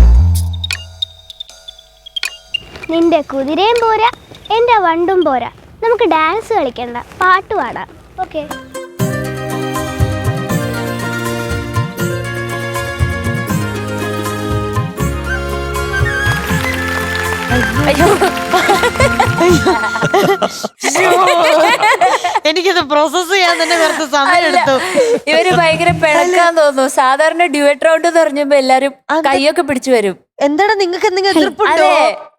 നിന്റെ കുതിരയും പോരാ, എന്റെ വണ്ടും പോരാ. നമുക്ക് ഡാൻസ് കളിക്കണ്ട, പാട്ട് പാടാം. ഓക്കെ. എനിക്കത് പ്രോസസ് ചെയ്യാൻ തന്നെ കുറച്ച് സമയം എടുത്തു. ഇവര് ഭയങ്കര പിഴക്കാൻ തോന്നുന്നു. സാധാരണ ഡ്യുവറ്റ് റൗണ്ട് എന്ന് പറഞ്ഞപ്പോ എല്ലാരും കൈയൊക്കെ പിടിച്ചു വരും. എന്താണ് നിങ്ങൾക്ക് എന്തെങ്കിലും എതിർപ്പുണ്ടോ? അതെ.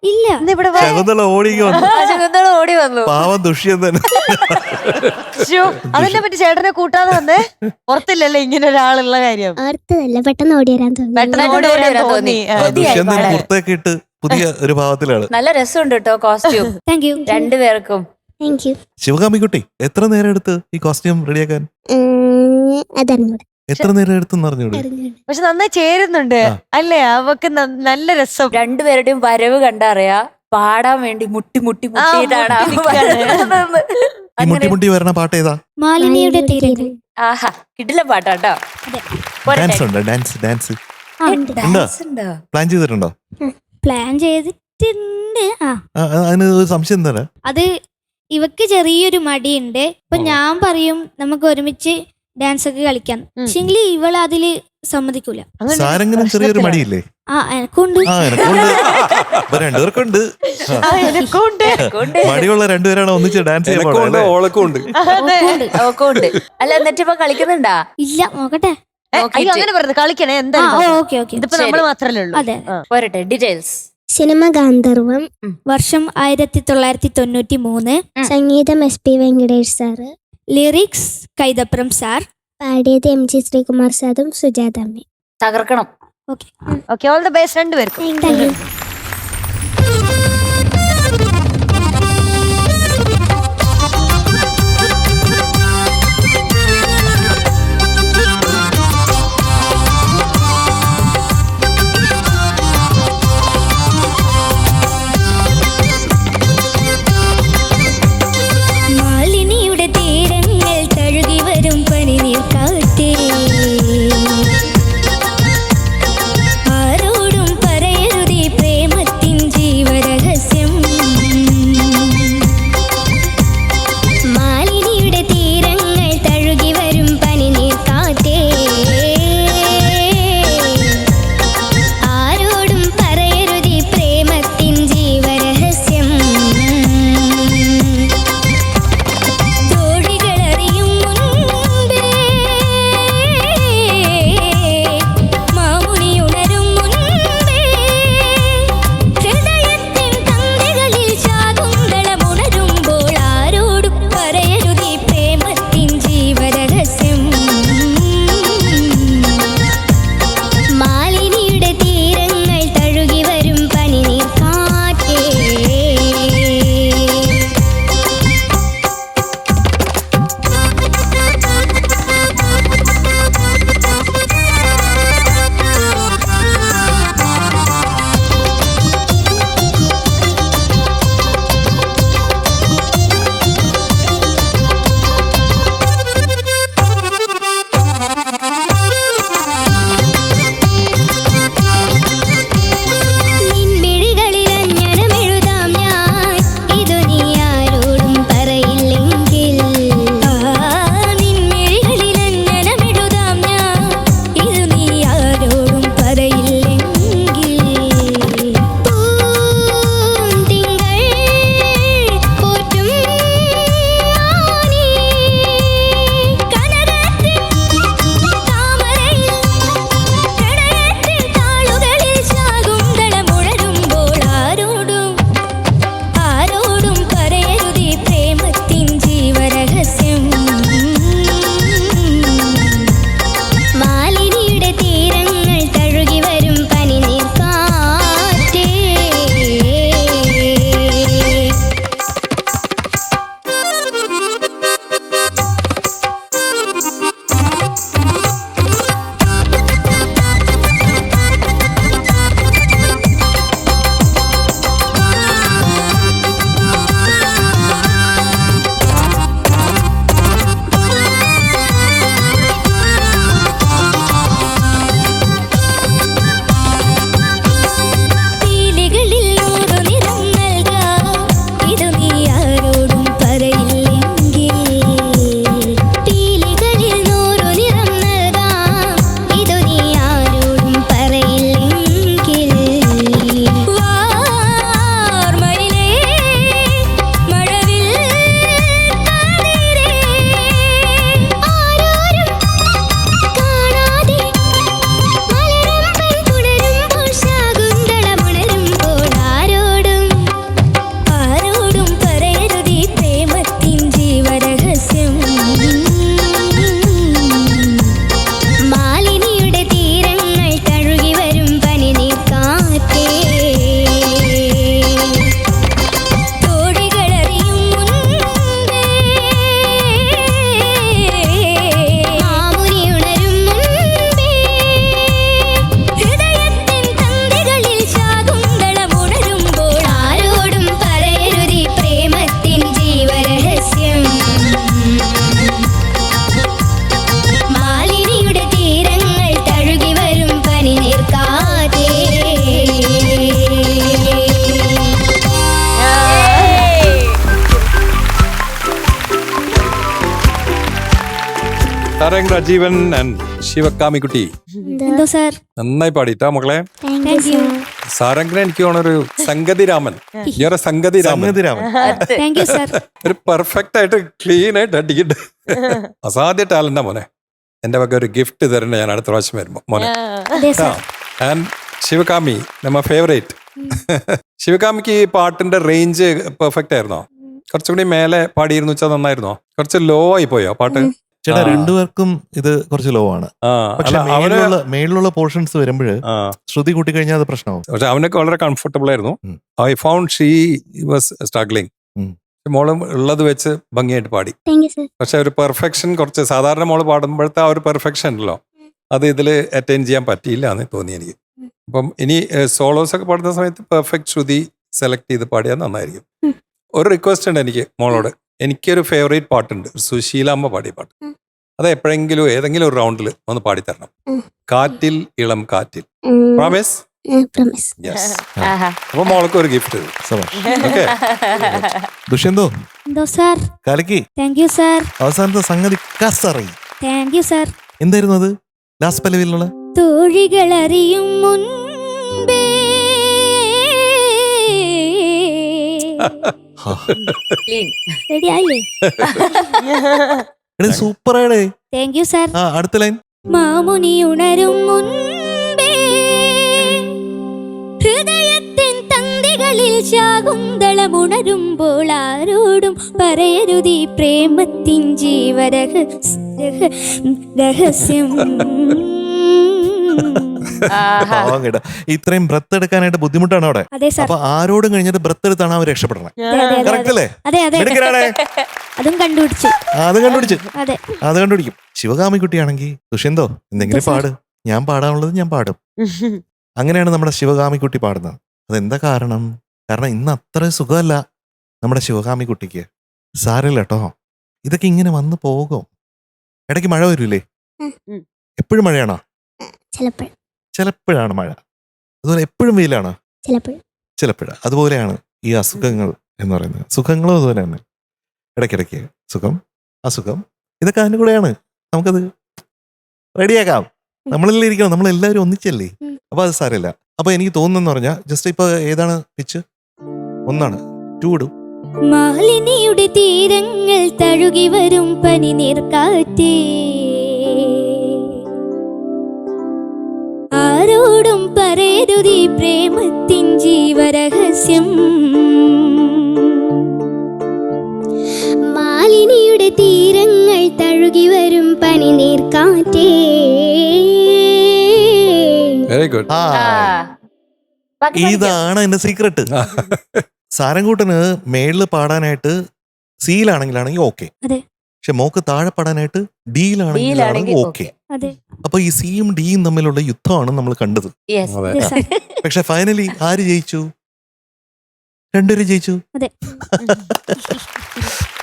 ഇല്ല ഇന്ന് ഇവിടെ വാ. ശകുന്തള ഓടിക്ക് വന്നു. ശകുന്തള ഓടി വന്നു. പാവം ദുഷ്യന്തൻ. ശ്ശോ, അതിനെ പറ്റി ചേട്ടനെ കൂട്ടാതെ വന്നേ. പുറത്തില്ലല്ലോ ഇങ്ങനെ ഒരാളുള്ള കാര്യം. ഓർത്തതല്ല പെട്ടെന്ന് ഓടി വരാൻ തോന്നി. പെട്ടെന്ന് ഓടി വരാൻ തോന്നി. ദുഷ്യന്തൻ പുറത്തേക്ക് ഇട്ട് പുതിയ ഒരു ഭാവത്തിലാണ്. നല്ല രസമുണ്ട് കേട്ടോ കോസ്റ്റ്യൂം താങ്ക് യു രണ്ടുപേർക്കും. Thank you. ശിവകാമിക്കുട്ടി എത്ര നേരം എടുത്ത് ഈ കോസ്റ്റ്യൂം റെഡിയാക്കാൻ? അതറിഞ്ഞൂടെ എത്ര നേരം എടുത്തെന്ന് അറിഞ്ഞൂടെ? പക്ഷെ നന്നായി ചേരുന്നുണ്ട് അല്ലേ? അവക്ക് നല്ല രസം. രണ്ടുപേരുടെയും വരവ് കണ്ടറിയാ പാടാൻ വേണ്ടി മുട്ടി മുട്ടി മുട്ടിയിട്ടാണ് ആ മുട്ടി നിൽക്കാണ്. വരുന്നത്. ഈ മുട്ടി മുട്ടി വരണ പാട്ട് ഏതാ? മാലിനിയുടെ തീരങ്ങൾ. ആഹാ കിടില പാട്ടാട്ടോ. ഡാൻസ് ഉണ്ടോ? ഡാൻസ് ഡാൻസ് ഉണ്ടോ? പ്ലാൻ ചെയ്തിട്ടുണ്ടോ? പ്ലാൻ ചെയ്തിട്ടുണ്ട്. അതിന് ഒരു സംശയം എന്താണ്? അത് ഇവക്ക് ചെറിയൊരു മടിയുണ്ട്. ഇപ്പൊ ഞാൻ പറയും നമുക്ക് ഒരുമിച്ച് ഡാൻസ് ഒക്കെ കളിക്കാൻ, പക്ഷെങ്കിൽ ഇവൾ അതില് സമ്മതിക്കൂല. സാരെങ്കിലും ചെറിയൊരു മടിയില്ലേ? എനക്കുണ്ട്. എനക്കുണ്ട്. ഇപ്പൊ രണ്ടുപേർക്കുണ്ട്. മടിയുള്ള രണ്ടുപേരാണ് ഒന്നിച്ച് ഡാൻസ് ചെയ്യാൻ എനക്കും ഉണ്ട്, പോണേ. ഓളക്കും ഉണ്ട്. അവക്കുണ്ട്. അല്ല എന്നിട്ട് ഇപ്പൊ കളിക്കുന്നുണ്ടാ? ഇല്ല, നോക്കട്ടെ. അയ്യോ അങ്ങനെ പറഞ്ഞു കളിക്കണേ എന്താ? Okay okay. ഇതിപ്പോ നമ്മള് മാത്രല്ലേ ഉള്ളൂ. അതെ. പോരട്ടെ ഡീറ്റെയിൽസ്. സിനിമ ഗാന്ധർവം. വർഷം 1993. സംഗീതം SP Venkatesh sir. Lyrics Kaithapram sir. പാടിയത് MG ശ്രീകുമാർ സാറും സുജാത അമ്മയും. തകർക്കണം. ഓക്കെ, ഓൾ ദ ബെസ്റ്റ് രണ്ടുപേർക്കും. Thank you. മാലിനിയുടെ തീരങ്ങൾ തഴുകി വരും പനിനീർ കാറ്റേ, ആരോടും പറയരുതീ സാരംഗ് രാജീവൻ ആൻഡ് ശിവകാമിക്കുട്ടി എന്തോ സാർ നന്നായി പാടിട്ടാ മക്കളെ. താങ്ക് യു സാരംഗിനെ എനിക്ക് തോന്നുന്നു ഒരു സംഗതി രാമൻ. ഇയൊരു സംഗതി രാമൻ, സംഗതിരാമൻ. Thank you sir. ഒരു പെർഫെക്റ്റ് ആയിട്ട് ക്ലീൻ ആയിട്ട് അടിക്കട്ട്. അസാധ്യ ടാലന്റാ മോനെ. എന്റെ വക ഒരു ഗിഫ്റ്റ് തരണ്ട ഞാൻ അടുത്ത പ്രാവശ്യം വരുമ്പോ മോനെ. അതെ സാർ. ആൻഡ് ശിവകാമി നമ്മ ഫേവറേറ്റ്. ശിവകാമിക്ക് ഈ പാട്ടിന്റെ റേഞ്ച് പെർഫെക്റ്റ് ആയിരുന്നോ? കുറച്ചുകൂടി മേലെ പാടിയിരുന്നു വെച്ചാൽ നന്നായിരുന്നോ? കുറച്ച് ലോ ആയി പോയോ പാട്ട്? ചേട്ടാ ആ. രണ്ടുപേർക്കും ഇത് കുറച്ച് ലോ ആണ്. ആ, പക്ഷെ അല്ല, അവന് മേളിലുള്ള പോർഷൻസ് വരുമ്പോൾ ആ, ശ്രുതി കൂട്ടി കഴിഞ്ഞാൽ അത് പ്രശ്നമാവും. പക്ഷെ അവനൊക്കെ വളരെ കംഫർട്ടബിൾ ആയിരുന്നു. ഉം. I found she was struggling. ഉം. മോളും ഉള്ളത് വെച്ച് ഭംഗിയായിട്ട് പാടി. Thank you sir. പക്ഷെ ഒരു പെർഫെക്ഷൻ കുറച്ച് സാധാരണ മോള് പാടുമ്പോഴത്തെ ആ ഒരു പെർഫെക്ഷൻ ഉണ്ടല്ലോ, അത് ഇതിൽ അറ്റൈൻ ചെയ്യാൻ പറ്റിയില്ല എന്ന് തോന്നി എനിക്ക്. അപ്പം ഇനി സോളോസ് ഒക്കെ പാടുന്ന സമയത്ത് പെർഫെക്റ്റ് ശ്രുതി സെലക്ട് ചെയ്ത് പാടിയാൽ നന്നായിരിക്കും. ഒരു റിക്വസ്റ്റ് ഉണ്ട് എനിക്ക് മോളോട്. എനിക്കൊരു ഫേവറേറ്റ് പാട്ടുണ്ട്, സുശീലാമ്മ പാടിയ പാട്ട്. അത് എപ്പോഴെങ്കിലും ഏതെങ്കിലും ഒരു റൗണ്ടിൽ ഒന്ന് പാടിത്തരണം. കാറ്റിൽ ഇളം കാറ്റിൽ. പ്രോമിസ്? പ്രോമിസ്. യെസ്. അപ്പൊ മോൾക്ക് ഒരു ഗിഫ്റ്റ്. സബാഷ്. ഓക്കെ. ദുഷ്യന്തോ എന്തോ സാർ. കലക്കി. Thank you sir. അവസാനത്തെ സംഗതി കസറി. Thank you sir. എന്തായിരുന്നു അത്? ലാസ്റ്റ് പല്ലവിയിലുള്ള തോഴികൾ അറിയും മുൻപേ റെഡി ആയില്ലേ? സൂപ്പറാടേ. Thank you sir. ആ അടുത്ത ലൈൻ. മാമുനി ഉണരും മുൻപേ ഹൃദയത്തിൻ തന്തികളിൽ ശാകുന്തളം ഉണരുമ്പോൾ ആരോടും പറയരുതീ പ്രേമത്തിൻ രഹസ്യം. പാവം കേട്ടോ. ഇത്രയും ബ്രത്ത് എടുക്കാനായിട്ട് ബുദ്ധിമുട്ടാണ് അവിടെ. അതെ സാർ. അപ്പൊ ആരോടും കഴിഞ്ഞിട്ട് ബ്രത്ത് എടുത്താണ് അവർ രക്ഷപ്പെടണേ. കറക്റ്റ് അല്ലേ? അതെ അതെ എടുക്കണേ. അതും കണ്ടുപിടിച്ചു. അത് കണ്ടുപിടിച്ചു. അതെ അത് കണ്ടുപിടിക്കും. ശിവകാമി കുട്ടിയാണെങ്കിൽ ദുഷ്യന്തോ എന്തെങ്കിലും പാട്, ഞാൻ പാടാനുള്ളത് ഞാൻ പാടും. അങ്ങനെയാണ് നമ്മുടെ ശിവകാമി കുട്ടി പാടുന്നത്. അതെന്താ കാരണം? കാരണം ഇന്ന് അത്ര സുഖമല്ല നമ്മുടെ ശിവകാമി കുട്ടിക്ക്. സാരമില്ല കേട്ടോ, ഇതൊക്കെ ഇങ്ങനെ വന്നു പോകും. ഇടയ്ക്ക് മഴ വരൂലേ? എപ്പോഴും മഴയാണോ? ചിലപ്പോൾ. ചിലപ്പോഴാണ് മഴ. അതുപോലെ എപ്പോഴും വെയിലാണോ? ചിലപ്പോൾ. ചിലപ്പോഴ. അതുപോലെയാണ് ഈ അസുഖങ്ങൾ എന്ന് പറയുന്നത്. സുഖങ്ങളും അതുപോലെ തന്നെ. ഇടയ്ക്കിടയ്ക്ക് സുഖം, അസുഖം, ഇതൊക്കെ അതിൻ്റെ കൂടെയാണ്. നമുക്കത് റെഡിയാക്കാം. നമ്മളെല്ലാം ഇരിക്കണം, നമ്മളെല്ലാവരും ഒന്നിച്ചല്ലേ. അപ്പൊ അത് സാരമില്ല. അപ്പൊ എനിക്ക് തോന്നുന്നെന്ന് പറഞ്ഞാൽ ജസ്റ്റ് ഇപ്പൊ ഏതാണ് പിച്ച്? ഒന്നാണ്. 2 ഇടും. മാലിനിയുടെ തീരങ്ങൾ തഴുകി വരും പനി നീർക്കാറ്റേ ആരോടും പറയരുതീ പ്രേമത്തിൻ ജീവരഹസ്യം. മാലിനിയുടെ തീരങ്ങൾ തഴുകി വരും പനി നീർക്കാറ്റേ. Very good. ആ ഇതാണ് എന്റെ സീക്രട്ട്. സാരംകൂട്ടന് മേളില് പാടാനായിട്ട് സിയിലാണെങ്കിലാണെങ്കിൽ ഓക്കെ. അതെ. പക്ഷെ മോക്ക് താഴെ പാടാനായിട്ട് ഡിയിലാണെങ്കിൽ ഓക്കെ. അതെ അപ്പൊ ഈ സിയും ഡിയും തമ്മിലുള്ള യുദ്ധമാണ് നമ്മൾ കണ്ടത്. അതെ. അതെ സാർ. പക്ഷെ ഫൈനലി ആര് ജയിച്ചു? രണ്ടുപേരും ജയിച്ചു. അതെ.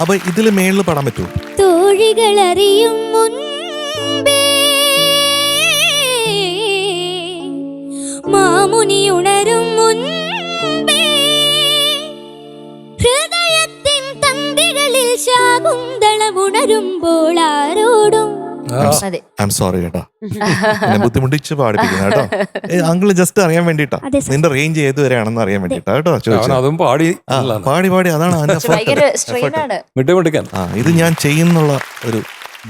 അപ്പൊ ഇതില് മേളില് പാടാൻ പറ്റുമോ? തോഴികൾ അറിയും മുൻപേ മാമുനി ഉണരും മുൻപേ ഹൃദയത്തിൻ തന്തികളിൽ ശാകുന്തളം ഉണരുമ്പോൾ ആരോടും. അതെ. ഐ എം സോറി കേട്ടോ, എന്നെ ബുദ്ധിമുട്ടിച്ച് പാടിപ്പിക്കുന്ന കേട്ടോ. അങ്കിള് ജസ്റ്റ് അറിയാൻ വേണ്ടിട്ടാ, അതെ സർ. നിന്റെ റേഞ്ച് ഏതുവരെയാണെന്ന് അറിയാൻ വേണ്ടിട്ടാ കേട്ടോ ചോദിച്ചത്. അതും പാടി ആ, പാടി അതാണ് അതിന്റെ ഭയങ്കര effort. സ്ട്രെയിൻ ആണ്. മിടുമിടുക്കൻ. ആ ഇത് ഞാൻ ചെയ്യുന്നുള്ള ഒരു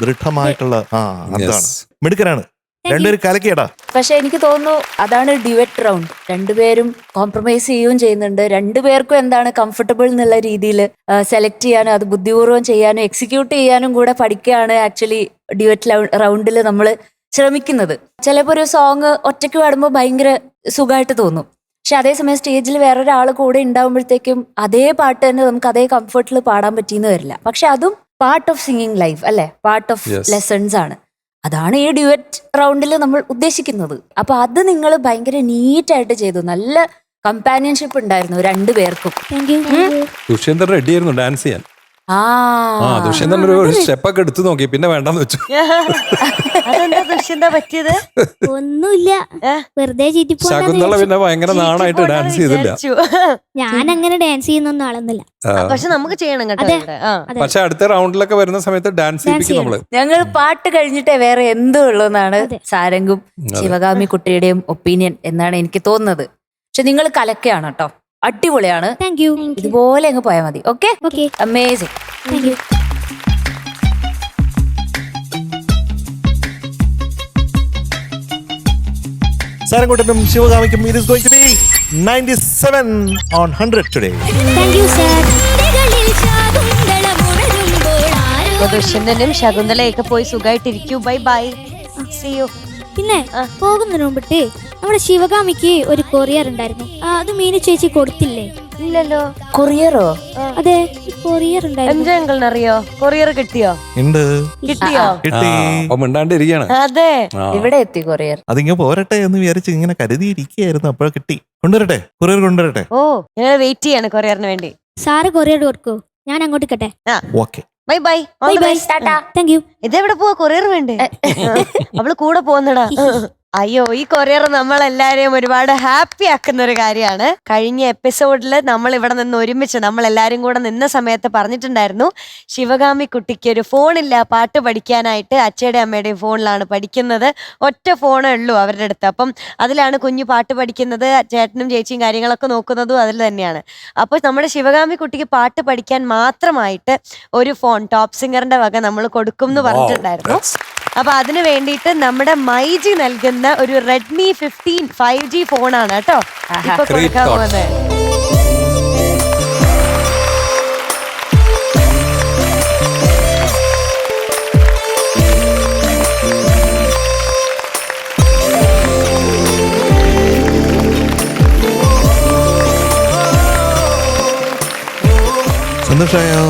ദൃഢമായിട്ടുള്ള അതാണ്. മിടുക്കനാണ്. രണ്ടുപേരും കലക്കിയടാ. പക്ഷെ എനിക്ക് തോന്നുന്നു അതാണ് ഡ്യുവറ്റ് റൗണ്ട്. രണ്ടുപേരും കോംപ്രമൈസ് ചെയ്യുകയും ചെയ്യുന്നുണ്ട്. രണ്ടുപേർക്കും എന്താണ് കംഫർട്ടബിൾ എന്നുള്ള രീതിയിൽ സെലക്ട് ചെയ്യാനും അത് ബുദ്ധിപൂർവ്വം ചെയ്യാനും എക്സിക്യൂട്ട് ചെയ്യാനും കൂടെ പഠിക്കുകയാണ് ആക്ച്വലി ഡ്യുവറ്റ് റൗണ്ടിൽ നമ്മൾ ശ്രമിക്കുന്നത്. ചിലപ്പോൾ ഒരു സോങ് ഒറ്റയ്ക്ക് പാടുമ്പോൾ ഭയങ്കര സുഖമായിട്ട് തോന്നും. പക്ഷെ അതേസമയം സ്റ്റേജിൽ വേറൊരാൾ കൂടെ ഉണ്ടാകുമ്പോഴത്തേക്കും അതേ പാട്ട് തന്നെ നമുക്ക് അതേ കംഫർട്ടിൽ പാടാൻ പറ്റിയെന്ന് വരില്ല. പക്ഷെ അതും പാർട്ട് ഓഫ് സിംഗിങ് ലൈഫ് അല്ലേ, പാർട്ട് ഓഫ് Yes. ലെസൺസ് ആണ്. അതാണ് ഈ ഡ്യുവറ്റ് റൗണ്ടിൽ നമ്മൾ ഉദ്ദേശിക്കുന്നത്. അപ്പൊ അത് നിങ്ങൾ ഭയങ്കര നീറ്റായിട്ട് ചെയ്തു. നല്ല കമ്പാനിയൻഷിപ്പ് ഉണ്ടായിരുന്നു രണ്ടുപേർക്കും. Thank you. ദുഷ്യന്തൻ റെഡി ആയിരുന്നു ഡാൻസ് ചെയ്യാൻ. ആ ദുഷ്യന്തൻ ഒരു സ്റ്റെപ്പൊക്കെ എടുത്തു നോക്കി, പിന്നെ വേണ്ടെന്ന് വെച്ചു. അതെന്താ ആകാശ് എന്താ പറ്റിയത്? ഒന്നുമില്ല, ഏ? വെറുതെ ശകുന്തള പിന്നെ ഭയങ്കര നാണായിട്ട് ഡാൻസ് ചെയ്തില്ല. ഞാൻ അങ്ങനെ ഡാൻസ് ചെയ്യുന്ന ആളൊന്നുമില്ല. പക്ഷെ നമുക്ക് ചെയ്യണം കേട്ടോ അതെ. ഇവിടെ. ആ. അതെ. പക്ഷെ അടുത്ത റൗണ്ടിലൊക്കെ വരുന്ന സമയത്ത് ഡാൻസ് ചെയ്യിപ്പിക്കും നമ്മള്. ഞങ്ങൾ പാട്ട് കഴിഞ്ഞിട്ടേ വേറെ എന്തോ ഉള്ളൂ എന്നാണ് അതെ. സാരംഗും ശിവകാമി കുട്ടിയുടെയും ഒപ്പീനിയൻ എന്നാണ് എനിക്ക് തോന്നുന്നത്. പക്ഷെ നിങ്ങൾ കലക്കയാണ് കേട്ടോ, അടിപൊളിയാണ്. Thank you. ഇതുപോലെ അങ്ങ് പോയാൽ മതി. Okay, okay, amazing. Thank you. സാരംകുട്ടനും ശിവകാമിക്കും it is going to be 97 on 100 today. Thank you sir. അപ്പൊ ദുഷ്യന്തനും ശകുന്തളയൊക്കെ പോയി സുഖമായിട്ടിരിക്കൂ. Bye bye, see you. പിന്നെ പോകുന്നതിന് മുമ്പിട്ട് നമ്മുടെ ശിവകാമിക്ക് ഒരു കൊറിയർ ഉണ്ടായിരുന്നു. അത് മീനു ചേച്ചി കൊടുത്തില്ലേ? ഇല്ലല്ലോ. കൊറിയറോ? അതെ, കൊറിയർ ഉണ്ടായിരുന്നു. അങ്കിളിന് അറിയോ? കൊറിയർ കിട്ടിയോ? ഉണ്ട്, കിട്ടിയോ? കിട്ടി. അപ്പൊ മിണ്ടാണ്ടിരിക്കുകയാണ്. അതെ. ഇവിടെ എത്തി കൊറിയർ. അതിങ്ങ് പോരട്ടെ എന്ന് വിചാരിച്ച് ഇങ്ങനെ കരുതിയിരിക്കുകയായിരുന്നു. അപ്പോഴ കിട്ടി. കൊണ്ടുവരട്ടെ, കൊറിയർ കൊണ്ടുവരട്ടെ. ഓ, ഞങ്ങൾ വെയിറ്റ് ചെയ്യാണ് കൊറിയറിന് വേണ്ടി. സാറ് കൊറിയർ കൊടുക്കൂ, ഞാൻ അങ്ങോട്ട് കട്ടെ. Okay, bye bye. Bye bye, thank you. ഇതെവിടെ പോവാ? കൊറിയർ വേണ്ടേ? അവള് കൂടെ പോകുന്നടാ. അയ്യോ, ഈ കൊറിയർ നമ്മളെല്ലാരെയും ഒരുപാട് ഹാപ്പി ആക്കുന്ന ഒരു കാര്യമാണ്. കഴിഞ്ഞ എപ്പിസോഡിൽ നമ്മൾ ഇവിടെ നിന്ന് ഒരുമിച്ച് നമ്മൾ എല്ലാരും കൂടെ നിന്ന സമയത്ത് പറഞ്ഞിട്ടുണ്ടായിരുന്നു, ശിവകാമി കുട്ടിക്ക് ഒരു ഫോണില്ല പാട്ട് പഠിക്കാനായിട്ട്. അച്ഛയുടെയും അമ്മയുടെയും ഫോണിലാണ് പഠിക്കുന്നത്. ഒറ്റ ഫോണേ ഉള്ളൂ അവരുടെ അടുത്ത്. അപ്പം അതിലാണ് കുഞ്ഞു പാട്ട് പഠിക്കുന്നത്. ചേട്ടനും ചേച്ചിയും കാര്യങ്ങളൊക്കെ നോക്കുന്നതും അതിൽ തന്നെയാണ്. അപ്പോൾ നമ്മുടെ ശിവകാമി കുട്ടിക്ക് പാട്ട് പഠിക്കാൻ മാത്രമായിട്ട് ഒരു ഫോൺ ടോപ്പ് സിംഗറിന്റെ വക നമ്മൾ കൊടുക്കും എന്ന് പറഞ്ഞിട്ടുണ്ടായിരുന്നു. അപ്പൊ അതിന് വേണ്ടിയിട്ട് നമ്മുടെ മൈജി നൽകുന്ന ഒരു റെഡ്മി 15 5G ഫോണാണ് കേട്ടോ ഇപ്പൊ കൊടുക്കാൻ പോകുന്നത്. സന്തോഷമായോ?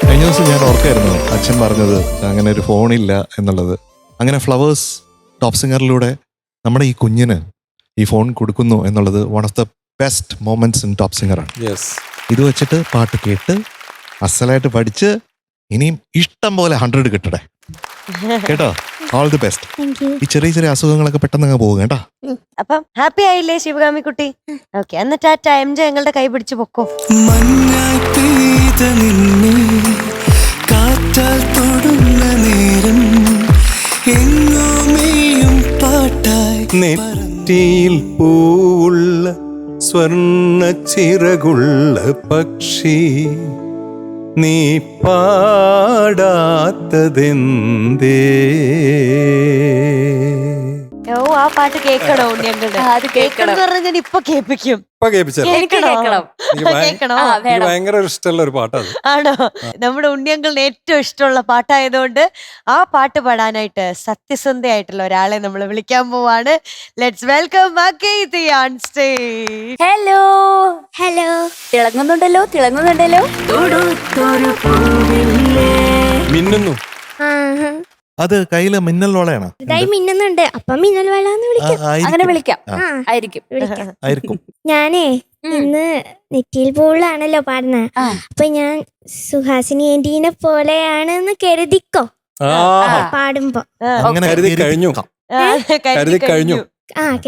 കഴിഞ്ഞ ദിവസം ഞാൻ ഓർക്കായിരുന്നു അച്ഛൻ പറഞ്ഞത് അങ്ങനെ ഒരു ഫോണില്ല എന്നുള്ളത്. അങ്ങനെ ഫ്ലവേഴ്സ് ടോപ്പ് സിംഗറിലൂടെ നമ്മുടെ ഈ കുഞ്ഞിന് ഈ ഫോൺ കൊടുക്കുന്നു എന്നുള്ളത് one of the best moments in top സിംഗറാണ്. ഇത് വെച്ചിട്ട് പാട്ട് കേട്ട് അസലായിട്ട് പഠിച്ച് ഇനിയും ഇഷ്ടം പോലെ 100 കിട്ടട്ടെ കേട്ടോ. All the best. ഈ ചെറിയ ചെറിയ അസുഖങ്ങളൊക്കെ പെട്ടെന്ന് അങ്ങ് പോകും കേട്ടോ. അപ്പം ഹാപ്പി ആയില്ലേ ശിവകാമി കുട്ടി? ഓക്കെ, എന്നിട്ട് ആ ടൈം ഞങ്ങളുടെ കൈ പിടിച്ച് പൊക്കോ. കാറ്റാൽ തൊടുന്ന നേരം എങ്ങോമേയും പാട്ടായി നെറ്റിയിൽ പൂവുള്ള സ്വർണ്ണ ചിറകുള്ള പക്ഷി നീ പാടാത്തതെന്തേ? ഓ, ആ പാട്ട് കേൾക്കണോ ഞങ്ങളുടെ? അത് കേൾക്കണം. പറഞ്ഞാൽ ഞാൻ ഇപ്പൊ കേൾപ്പിക്കും. എനിക്ക് കേൾക്കണം. കേൾക്കണോ? വേണം. ഭയങ്കര ഇഷ്ടമുള്ള ഒരു പാട്ടാണ്. ആണോ? നമ്മുടെ ഉണ്ണിയങ്കളിന് ഏറ്റവും ഇഷ്ടമുള്ള പാട്ടായതുകൊണ്ട് ആ പാട്ട് പാടാനായിട്ട് സത്യസന്ധയായിട്ടുള്ള ഒരാളെ നമ്മൾ വിളിക്കാൻ പോവാണ്. Let's welcome Agaithi on stage. Hello hello. തിളങ്ങുന്നുണ്ടല്ലോ, തിളങ്ങുന്നുണ്ടല്ലോ. മിന്നുന്നു. അത് കയ്യില് മിന്നൽ വളയാണ്. ഇതായി മിന്നുന്നുണ്ട്, അപ്പം മിന്നൽ വേളാന്ന് വിളിക്കാം. അങ്ങനെ വിളിക്കാം. ആ. ആയിരിക്കും. വിളിക്കാം. ആയിരിക്കും. ഞാനേ ഇന്ന് നെറ്റിയിൽ പൂളാണല്ലോ പാടുന്നത്. ആ. അപ്പൊ ഞാൻ സുഹാസിനി ആന്റീനെ പോലെയാണെന്ന് കരുതിക്കോ പാടുമ്പോ. അങ്ങനെ കരുതി കഴിഞ്ഞു. കരുതി കഴിഞ്ഞു.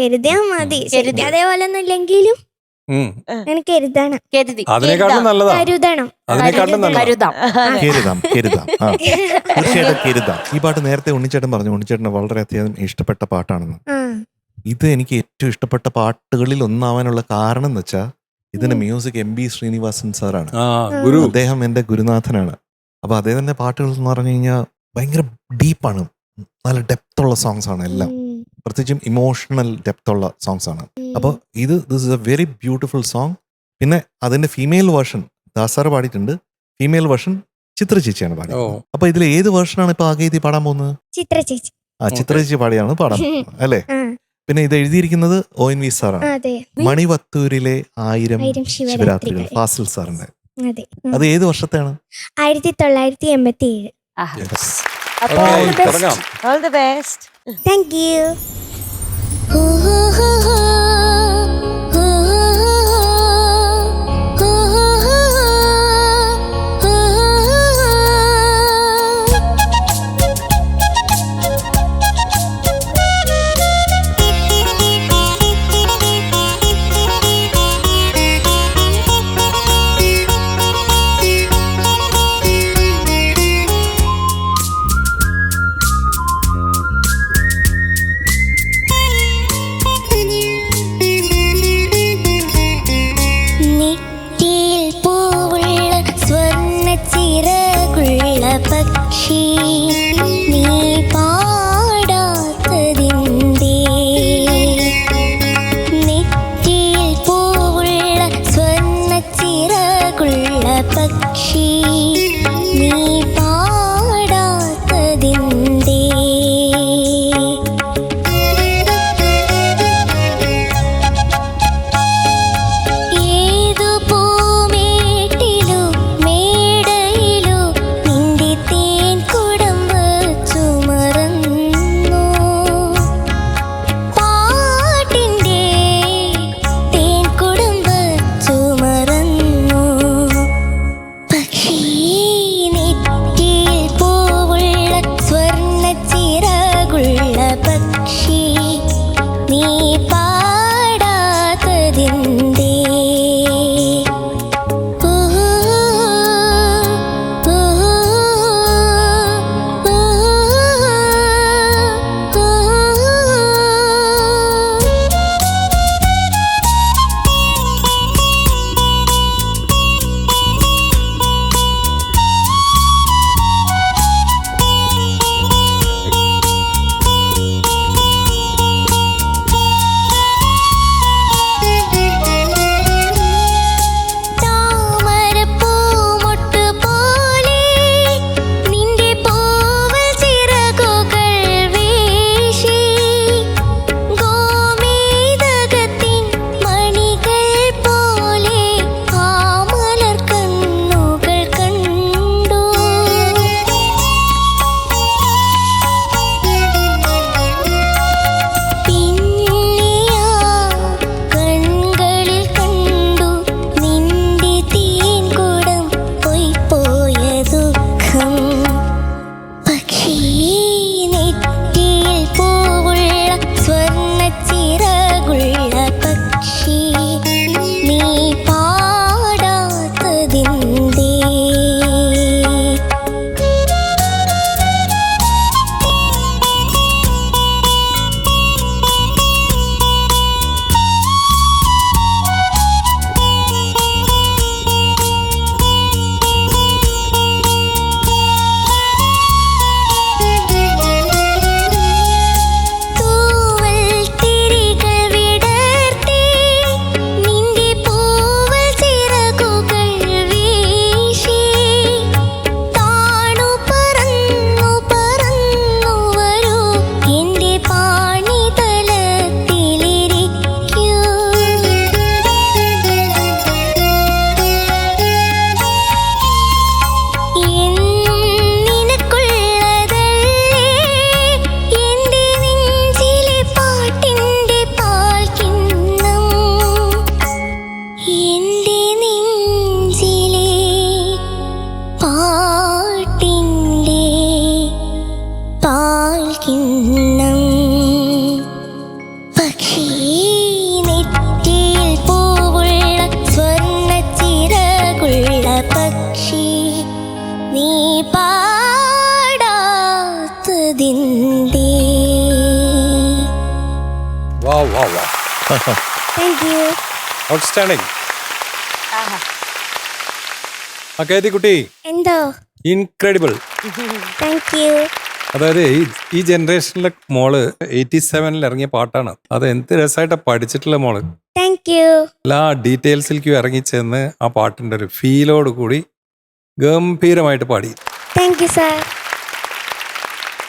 കരുതിയാ മതി. കരുതി. അതേപോലെ ഒന്നും ഇല്ലെങ്കിലും എനിക്ക് കരുതണം. കരുതി. അതിനെക്കാട്ടും നല്ലതാ. കരുതണം. അതിനെക്കാട്ടും നല്ലതാ. കരുതാം. കരുതാം. തീർച്ചയായിട്ടും കരുതാം. ഈ പാട്ട് നേരത്തെ ഉണ്ണിച്ചേട്ടൻ പറഞ്ഞു, ഉണ്ണിച്ചേട്ടന് വളരെയധികം ഇഷ്ടപ്പെട്ട പാട്ടാണെന്ന്. ഇത് എനിക്ക് ഏറ്റവും ഇഷ്ടപ്പെട്ട പാട്ടുകളിൽ ഒന്നാവാനുള്ള കാരണം എന്ന് വെച്ചാൽ ഇതിന്റെ മ്യൂസിക് MB ശ്രീനിവാസൻ സാറാണ്. ഗുരു. അദ്ദേഹം എന്റെ ഗുരുനാഥനാണ്. അപ്പൊ അദ്ദേഹത്തിന്റെ പാട്ടുകൾ എന്ന് പറഞ്ഞു കഴിഞ്ഞാൽ ഭയങ്കര ഡീപ്പാണ്, നല്ല ഡെപ്ത് ഉള്ള സോങ്സ് ആണ് എല്ലാം. പ്രത്യേകിച്ചും ഇമോഷണൽ ഡെപ്ത് ഉള്ള സോങ്സ് ആണ്. അപ്പോൾ this is A very beautiful song. പിന്നെ അതിന്റെ ഫീമെയിൽ വേർഷൻ ദാസാറ് പാടിയിട്ടുണ്ട്, ഫീമെയിൽ വേർഷൻ ചിത്ര ചേച്ചിയാണ് പാടിയത്. അപ്പൊ ഇതിൽ ഏത് വേർഷനാണ് ഇപ്പൊ ആകെ പാടാൻ പോകുന്നത്? ചിത്ര ചേച്ചി. ചിത്ര ചേച്ചി പാടിയാണ് പാടാൻ പോകുന്നത് അല്ലേ? പിന്നെ ഇത് എഴുതിയിരിക്കുന്നത് ONV സാറാണ്. മണിവത്തൂരിലെ 1000 ശിവരാത്രികൾ ഫാസിൽ സാറിന്റെ. അത് ഏത് വർഷത്തെയാണ്? 1987. All the best. Thank you. പാൽക്കിണ്ണം പക്ഷി നെറ്റിയിൽ പൂവുള്ള സ്വർണ്ണ ചിറകുള്ള പക്ഷി നീ പാടാത്തതിൻ്റെ. വാ വാ വാ താങ്ക് യു. ഔട്ട്സ്റ്റാൻഡിങ്. കുട്ടി എന്തോ? ഇൻക്രെഡിബിൾ. Thank you. അതായത് ഈ ജനറേഷനിലെ മോള് 87 ഇറങ്ങിയ പാട്ടാണ്. അത് എന്ത് രസമായിട്ടാ പഠിച്ചിട്ടുള്ള മോള്. Thank you. എല്ലാ ഡീറ്റെയിൽസിലേക്കും ഇറങ്ങിച്ചെന്ന് ആ പാട്ടിന്റെ ഒരു ഫീലോട് കൂടി ഗംഭീരമായിട്ട് പാടി. Thank you sir.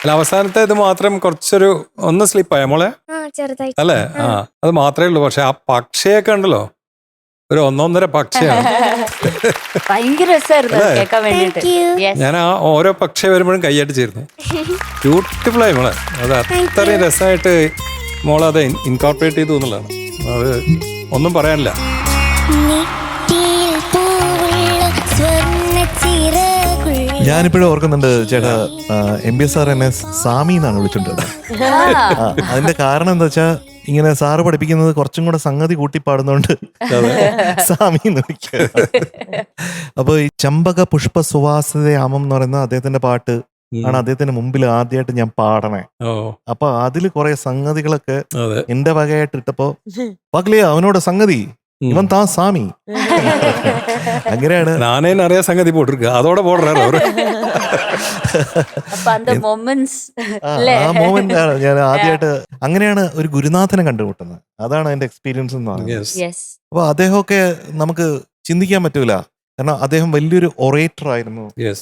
അല്ല, അവസാനത്തെ ഇത് മാത്രം കുറച്ചൊരു ഒന്ന് സ്ലിപ്പായ മോളെ ചെറുതായിട്ട് അല്ലേ? അത് മാത്രമേ ഉള്ളൂ. പക്ഷെ ആ പക്ഷിയൊക്കെ ഉണ്ടല്ലോ, ഒരു 1.5 പക്ഷിയാണ്. ഭയങ്കര രസമായിരുന്നു അത് കേൾക്കാൻ വേണ്ടിട്ട്. Thank you. Yes. ഞാൻ ആ ഓരോ പക്ഷി വരുമ്പോഴും കൈയടിച്ചിരുന്നു. ബ്യൂട്ടിഫുൾ ആയി മോളെ. അത് അത്രയും രസമായിട്ട് മോളത് ഇൻകോർപ്പറേറ്റ് ചെയ്തു എന്നുള്ളതാണ്. അത് ഒന്നും പറയാനില്ല. നെറ്റിയിൽ പൂവുള്ള സ്വർണ്ണ ചിറകുള്ള ഞാനിപ്പോഴും ഓർക്കുന്നുണ്ട് ചേട്ടാ, MBS സാർ എന്നെ സാമി എന്നാണ് വിളിച്ചോണ്ടിരുന്നത്. അതിന്റെ കാരണം എന്താ വെച്ചാ, ഇങ്ങനെ സാറ് പഠിപ്പിക്കുന്നത് കുറച്ചും കൂടെ സംഗതി കൂട്ടി പാടുന്നോണ്ട് സാമി എന്ന് വിളിക്കുക. അപ്പൊ ഈ ചമ്പക പുഷ്പ സുവാസിതയാമം എന്ന് പറയുന്ന അദ്ദേഹത്തിന്റെ പാട്ട് ആണ് അദ്ദേഹത്തിന്റെ മുമ്പിൽ ആദ്യമായിട്ട് ഞാൻ പാടണേ. ഓ അപ്പൊ അതില് കുറെ സംഗതികളൊക്കെ അതെ. എന്റെ വകയായിട്ട് ഇട്ടപ്പോ പകലേ അവനോട് സംഗതി ഇവൻ താ സാമി അങ്ങനെയാണ്. നാനേ അറിയാ സംഗതി പോട്ടിരിക്കുക, അതോടെ പോടുறாரு അവര്. അപ്പൊ அந்த moments ആ അല്ലേ? മോമെന്റ് ആണ് ഞാൻ ആദ്യമായിട്ട് അങ്ങനെയാണ് ഒരു ഗുരുനാഥനെ കണ്ടുമുട്ടുന്നത്. അതാണ് എന്റെ എക്സ്പീരിയൻസ് എന്ന് പറയുന്നത്. Yes. Yes. അപ്പൊ അദ്ദേഹമൊക്കെ നമുക്ക് ചിന്തിക്കാൻ പറ്റൂല. കാരണം അദ്ദേഹം വലിയൊരു ഒറേറ്റർ ആയിരുന്നു. Yes.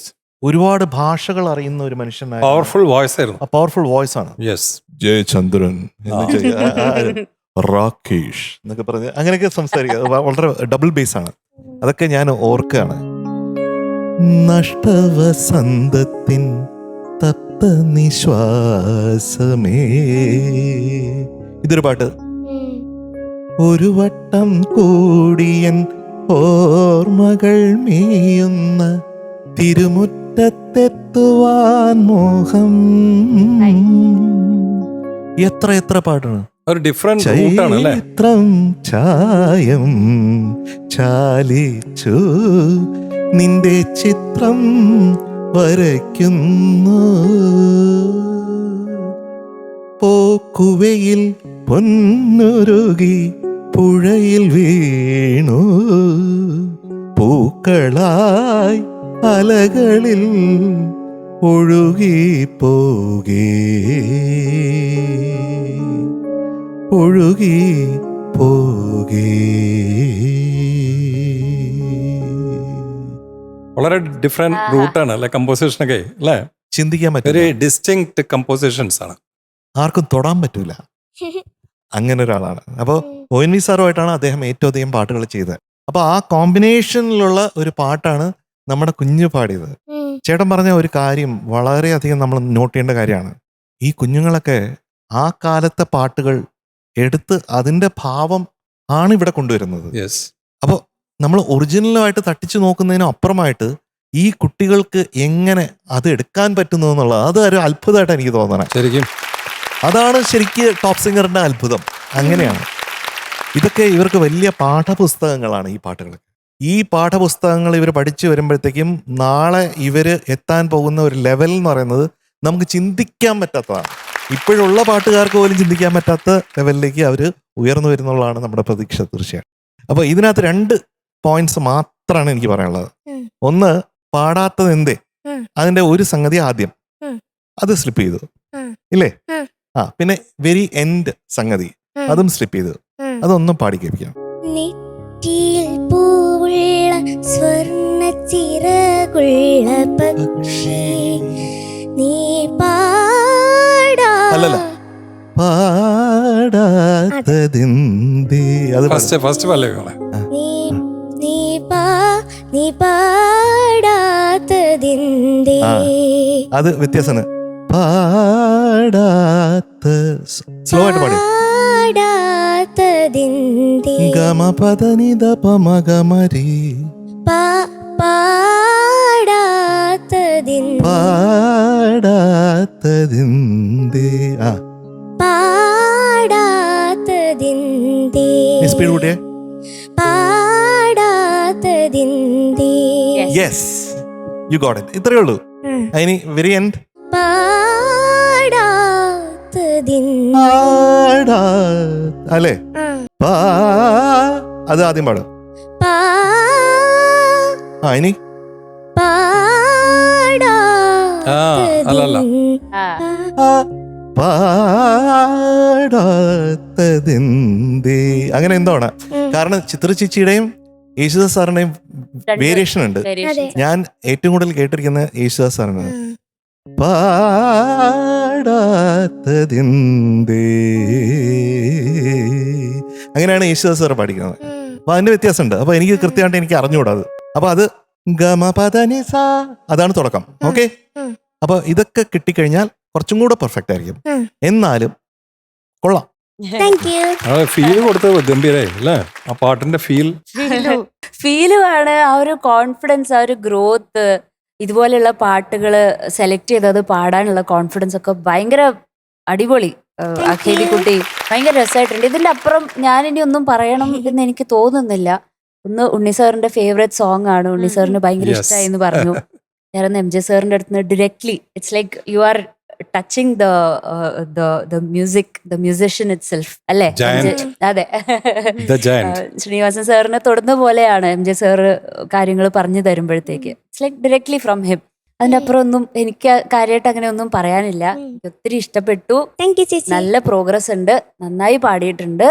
ഒരുപാട് ഭാഷകൾ അറിയുന്ന ഒരു മനുഷ്യനായിരുന്നു. പവർഫുൾ വോയിസ് ആയിരുന്നു. പവർഫുൾ വോയിസ് ആണ്. യെസ്. ജയചന്ദ്രൻ രാകേഷ് എന്നൊക്കെ പറഞ്ഞ് അങ്ങനെയൊക്കെ സംസാരിക്കുക. വളരെ ഡബിൾ ബേസ് ആണ്. അതൊക്കെ ഞാൻ ഓർക്കുകയാണ്. നഷ്ടവസന്തത്തിൻ തപ്ത നിശ്വാസമേ, ഇതൊരു പാട്ട്. ഒരു വട്ടം കൂടിയൻ ഓർമ്മകൾ മേയുന്ന തിരുമുറ്റത്തെത്തുവാൻ മോഹം. എത്ര എത്ര പാട്ടാണ്. ഒരു ഡിഫറെന്റ് റൂട്ടാണ് അല്ലേ? ചൈത്രം ചായം ചാലിച്ചു നിന്റെ ചിത്രം വരയ്ക്കുന്നു. പോക്കുവയിൽ പൊന്നുരുകി പുഴയിൽ വീണു പൂക്കളായി അലകളിൽ ഒഴുകി പോകേ ഒഴുകി പോകേ. വളരെ ഡിഫറെന്റ് റൂട്ടാണ് അല്ലെ കമ്പോസിഷനൊക്കെ അല്ലേ? ചിന്തിക്കാൻ വെരി പറ്റില്ല. ഡിസ്റ്റിങ്ക്ട് കമ്പോസിഷൻസ് ആണ്. ആർക്കും തൊടാൻ പറ്റൂല. അങ്ങനെ ഒരാളാണ്. അപ്പോൾ ONV സാറുമായിട്ടാണ് അദ്ദേഹം ഏറ്റവും അധികം പാട്ടുകൾ ചെയ്തത്. അപ്പൊ ആ കോമ്പിനേഷനിലുള്ള ഒരു പാട്ടാണ് നമ്മുടെ കുഞ്ഞു പാടിയത്. ചേട്ടൻ പറഞ്ഞ ഒരു കാര്യം വളരെയധികം നമ്മൾ നോട്ട് ചെയ്യേണ്ട കാര്യമാണ്. ഈ കുഞ്ഞുങ്ങളൊക്കെ ആ കാലത്തെ പാട്ടുകൾ എടുത്ത് അതിന്റെ ഭാവം ആണ് ഇവിടെ കൊണ്ടുവരുന്നത്. യെസ്. അപ്പോൾ നമ്മൾ ഒറിജിനലുമായിട്ട് തട്ടിച്ചു നോക്കുന്നതിനും അപ്പുറമായിട്ട് ഈ കുട്ടികൾക്ക് എങ്ങനെ അത് എടുക്കാൻ പറ്റുന്നു എന്നുള്ളത് അത് ഒരു അത്ഭുതമായിട്ട് എനിക്ക് തോന്നണേ. ശരിക്കും അതാണ് ശരിക്ക് ടോപ്പ് സിംഗറിന്റെ അത്ഭുതം. അങ്ങനെയാണ്. ഇതൊക്കെ ഇവർക്ക് വലിയ പാഠപുസ്തകങ്ങളാണ് ഈ പാട്ടുകൾ. ഈ പാഠപുസ്തകങ്ങൾ ഇവർ പഠിച്ചു വരുമ്പോഴത്തേക്കും നാളെ ഇവര് എത്താൻ പോകുന്ന ഒരു ലെവൽ എന്ന് പറയുന്നത് നമുക്ക് ചിന്തിക്കാൻ പറ്റാത്തതാണ്. ഇപ്പോഴുള്ള പാട്ടുകാർക്ക് പോലും ചിന്തിക്കാൻ പറ്റാത്ത ലെവലിലേക്ക് അവർ ഉയർന്നു വരുന്നുള്ളതാണ് നമ്മുടെ പ്രതീക്ഷ. തീർച്ചയായും. അപ്പൊ ഇതിനകത്ത് 2 പോയിന്റ്സ് മാത്രമാണ് എനിക്ക് പറയാനുള്ളത്. ഒന്ന്, പാടാത്തത് എന്തേ, അതിന്റെ ഒരു സംഗതി ആദ്യം അത് സ്ലിപ്പ് ചെയ്തു ഇല്ലേ? പിന്നെ വെരി എൻഡ് സംഗതി അതും സ്ലിപ്പ് ചെയ്തു. അതൊന്നും പാടി കേൾപ്പിക്കാം. നെറ്റിയിൽ പൂവുള്ള സ്വർണ്ണ ചിറകുള്ള പക്ഷി നീ അല്ലല്ല, പാടാത്തതിന്തേ അത് ഫസ്റ്റ് പല്ലവി. നീ പാടാത്തതിന്തേ. അത് വ്യത്യാസമാണ്. പാടാത്ത സ്ലോ ആയിട്ട് പാടി. പാടാത്തതിന്തേ. ഗമപദനിദ പമഗമരി. പാടാത്തതിന്തേ. പാടാത്തതിന്തേ. ആ പാടാത്തതിന്തേ സ്പീഡ് കൂട്ടിയേ. പാടാത്തതിന്തേ യെസ്, യു ഗോട്ട് ഇറ്റ്. ഇത്രയേ ഉള്ളൂ. അതിന് വെരി എൻഡ് പാടാ അല്ലേ? അത് ആദ്യം പാടും. ആ ഇനി അല്ലല്ല പാടാത്തതിന്തേ അങ്ങനെ എന്താണ്. കാരണം ചിത്ര ചേച്ചിയുടെയും യേശുദാസ് സാറിന്റെയും വേരിയേഷൻ ഉണ്ട്. ഞാൻ ഏറ്റവും കൂടുതൽ കേട്ടിരിക്കുന്ന യേശുദാസ് സാറിനാണ്. പാടാത്തതിന്തേ അങ്ങനെയാണ് യേശുദാസ് സാർ പാടിക്കുന്നത്. അപ്പൊ അതിന്റെ വ്യത്യാസമുണ്ട്. അപ്പൊ എനിക്ക് കൃത്യമായിട്ട് എനിക്ക് അറിഞ്ഞുകൂടാത്. അപ്പൊ അത് ഗമപദനിസ അതാണ് തുടക്കം. ഓക്കെ, അപ്പൊ ഇതൊക്കെ കിട്ടിക്കഴിഞ്ഞാൽ കുറച്ചും കൂടെ പെർഫെക്റ്റ് ആയിരിക്കും. എന്നാലും കൊള്ളാം. ഫീൽ കൊടുത്തത് ഗംഭീരായി അല്ലേ? ആ പാട്ടിന്റെ ഫീലുമാണ്, ആ ഒരു കോൺഫിഡൻസ്, ആ ഒരു ഗ്രോത്ത്. ഇതുപോലെയുള്ള പാട്ടുകൾ സെലക്ട് ചെയ്തത് പാടാനുള്ള കോൺഫിഡൻസ് ഒക്കെ ഭയങ്കര അടിപൊളി. അഖേദിക്കുട്ടി ഭയങ്കര രസമായിട്ടുണ്ട്. ഇതിന്റെ അപ്പുറം ഞാനിനി ഒന്നും പറയണം എന്ന് എനിക്ക് തോന്നുന്നില്ല. ഒന്ന് ഉണ്ണി സാറിന്റെ ഫേവറേറ്റ് സോങ് ആണ്. ഉണ്ണി സാറിന് ഭയങ്കര ഇഷ്ടമായി എന്ന് പറഞ്ഞു. ഞാൻ എം ജെ സാറിന്റെ അടുത്ത് നിന്ന് directly it's like you are touching the music, the musician itself, അല്ലേ? അതെ, ശ്രീനിവാസൻ സാറിനെ തൊടുന്ന പോലെയാണ് എം ജെ സാറ് കാര്യങ്ങൾ പറഞ്ഞു തരുമ്പോഴത്തേക്ക്. It's like directly from him. അതിന്റെ അപ്പുറം ഒന്നും എനിക്ക് കാര്യമായിട്ട് അങ്ങനെ ഒന്നും പറയാനില്ല. ഒത്തിരി ഇഷ്ടപ്പെട്ടു. നല്ല പ്രോഗ്രസ് ഉണ്ട്, നന്നായി പാടിയിട്ടുണ്ട്.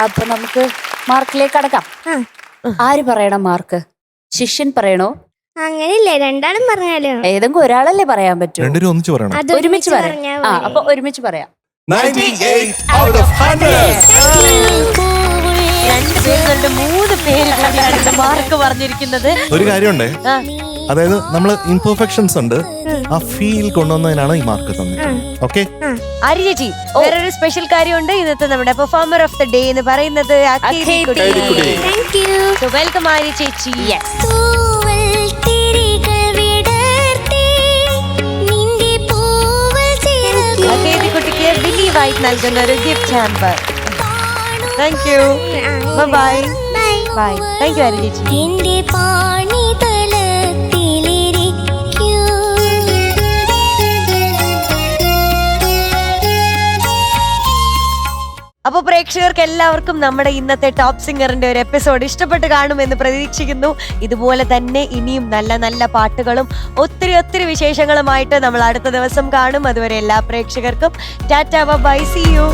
അപ്പൊ നമുക്ക് മാർക്കിലേക്ക് കടക്കാം. ആര് പറയണം മാർക്ക്? ശിഷ്യൻ പറയണോ? അങ്ങനെയല്ലേ, രണ്ടാളും പറഞ്ഞാലോ? ഏതെങ്കിലും ഒരാളല്ലേ പറയാൻ പറ്റൂ? ഒന്നിച്ച് പറയണം. ഒരുമിച്ച് പറയാം. അപ്പൊ ഒരുമിച്ച് പറയാം. 98 out of 100. രണ്ടുപേരുടെ 3 പേര് കൂടിയാണ് മാർക്ക് പറഞ്ഞിരിക്കുന്നത്. ഒരു കാര്യമുണ്ടേ, അതായത് നമ്മള് ഇംപെർഫെക്ഷൻസ് ഉണ്ട്, ആ ഫീൽ കൊണ്ടുവന്നതിനാണ് ഈ മാർക്ക് തന്നെ. ഓക്കെ, ആര്യ ചേച്ചി വേറൊരു സ്പെഷ്യൽ കാര്യമുണ്ട്. ഇന്നത്തെ നമ്മുടെ പെർഫോമർ ഓഫ് ദ ഡേ എന്ന് പറയുന്നത് വെൽക്കം ആര്യ ചേച്ചി. അഖേദിക്കുട്ടിക്ക് വിലീവായി നൽകുന്ന ഒരു gift hamper. Thank you, by bye. Thank U Arya ചേച്ചി. അപ്പൊ പ്രേക്ഷകർക്ക് എല്ലാവർക്കും നമ്മുടെ ഇന്നത്തെ ടോപ്പ് സിംഗറിന്റെ ഒരു എപ്പിസോഡ് ഇഷ്ടപ്പെട്ട് കാണുമെന്ന് പ്രതീക്ഷിക്കുന്നു. ഇതുപോലെ തന്നെ ഇനിയും നല്ല നല്ല പാട്ടുകളും ഒത്തിരി വിശേഷങ്ങളുമായിട്ട് നമ്മൾ അടുത്ത ദിവസം കാണും. അതുവരെ എല്ലാ പ്രേക്ഷകർക്കും ടാറ്റാ, ബൈ, സീ യു.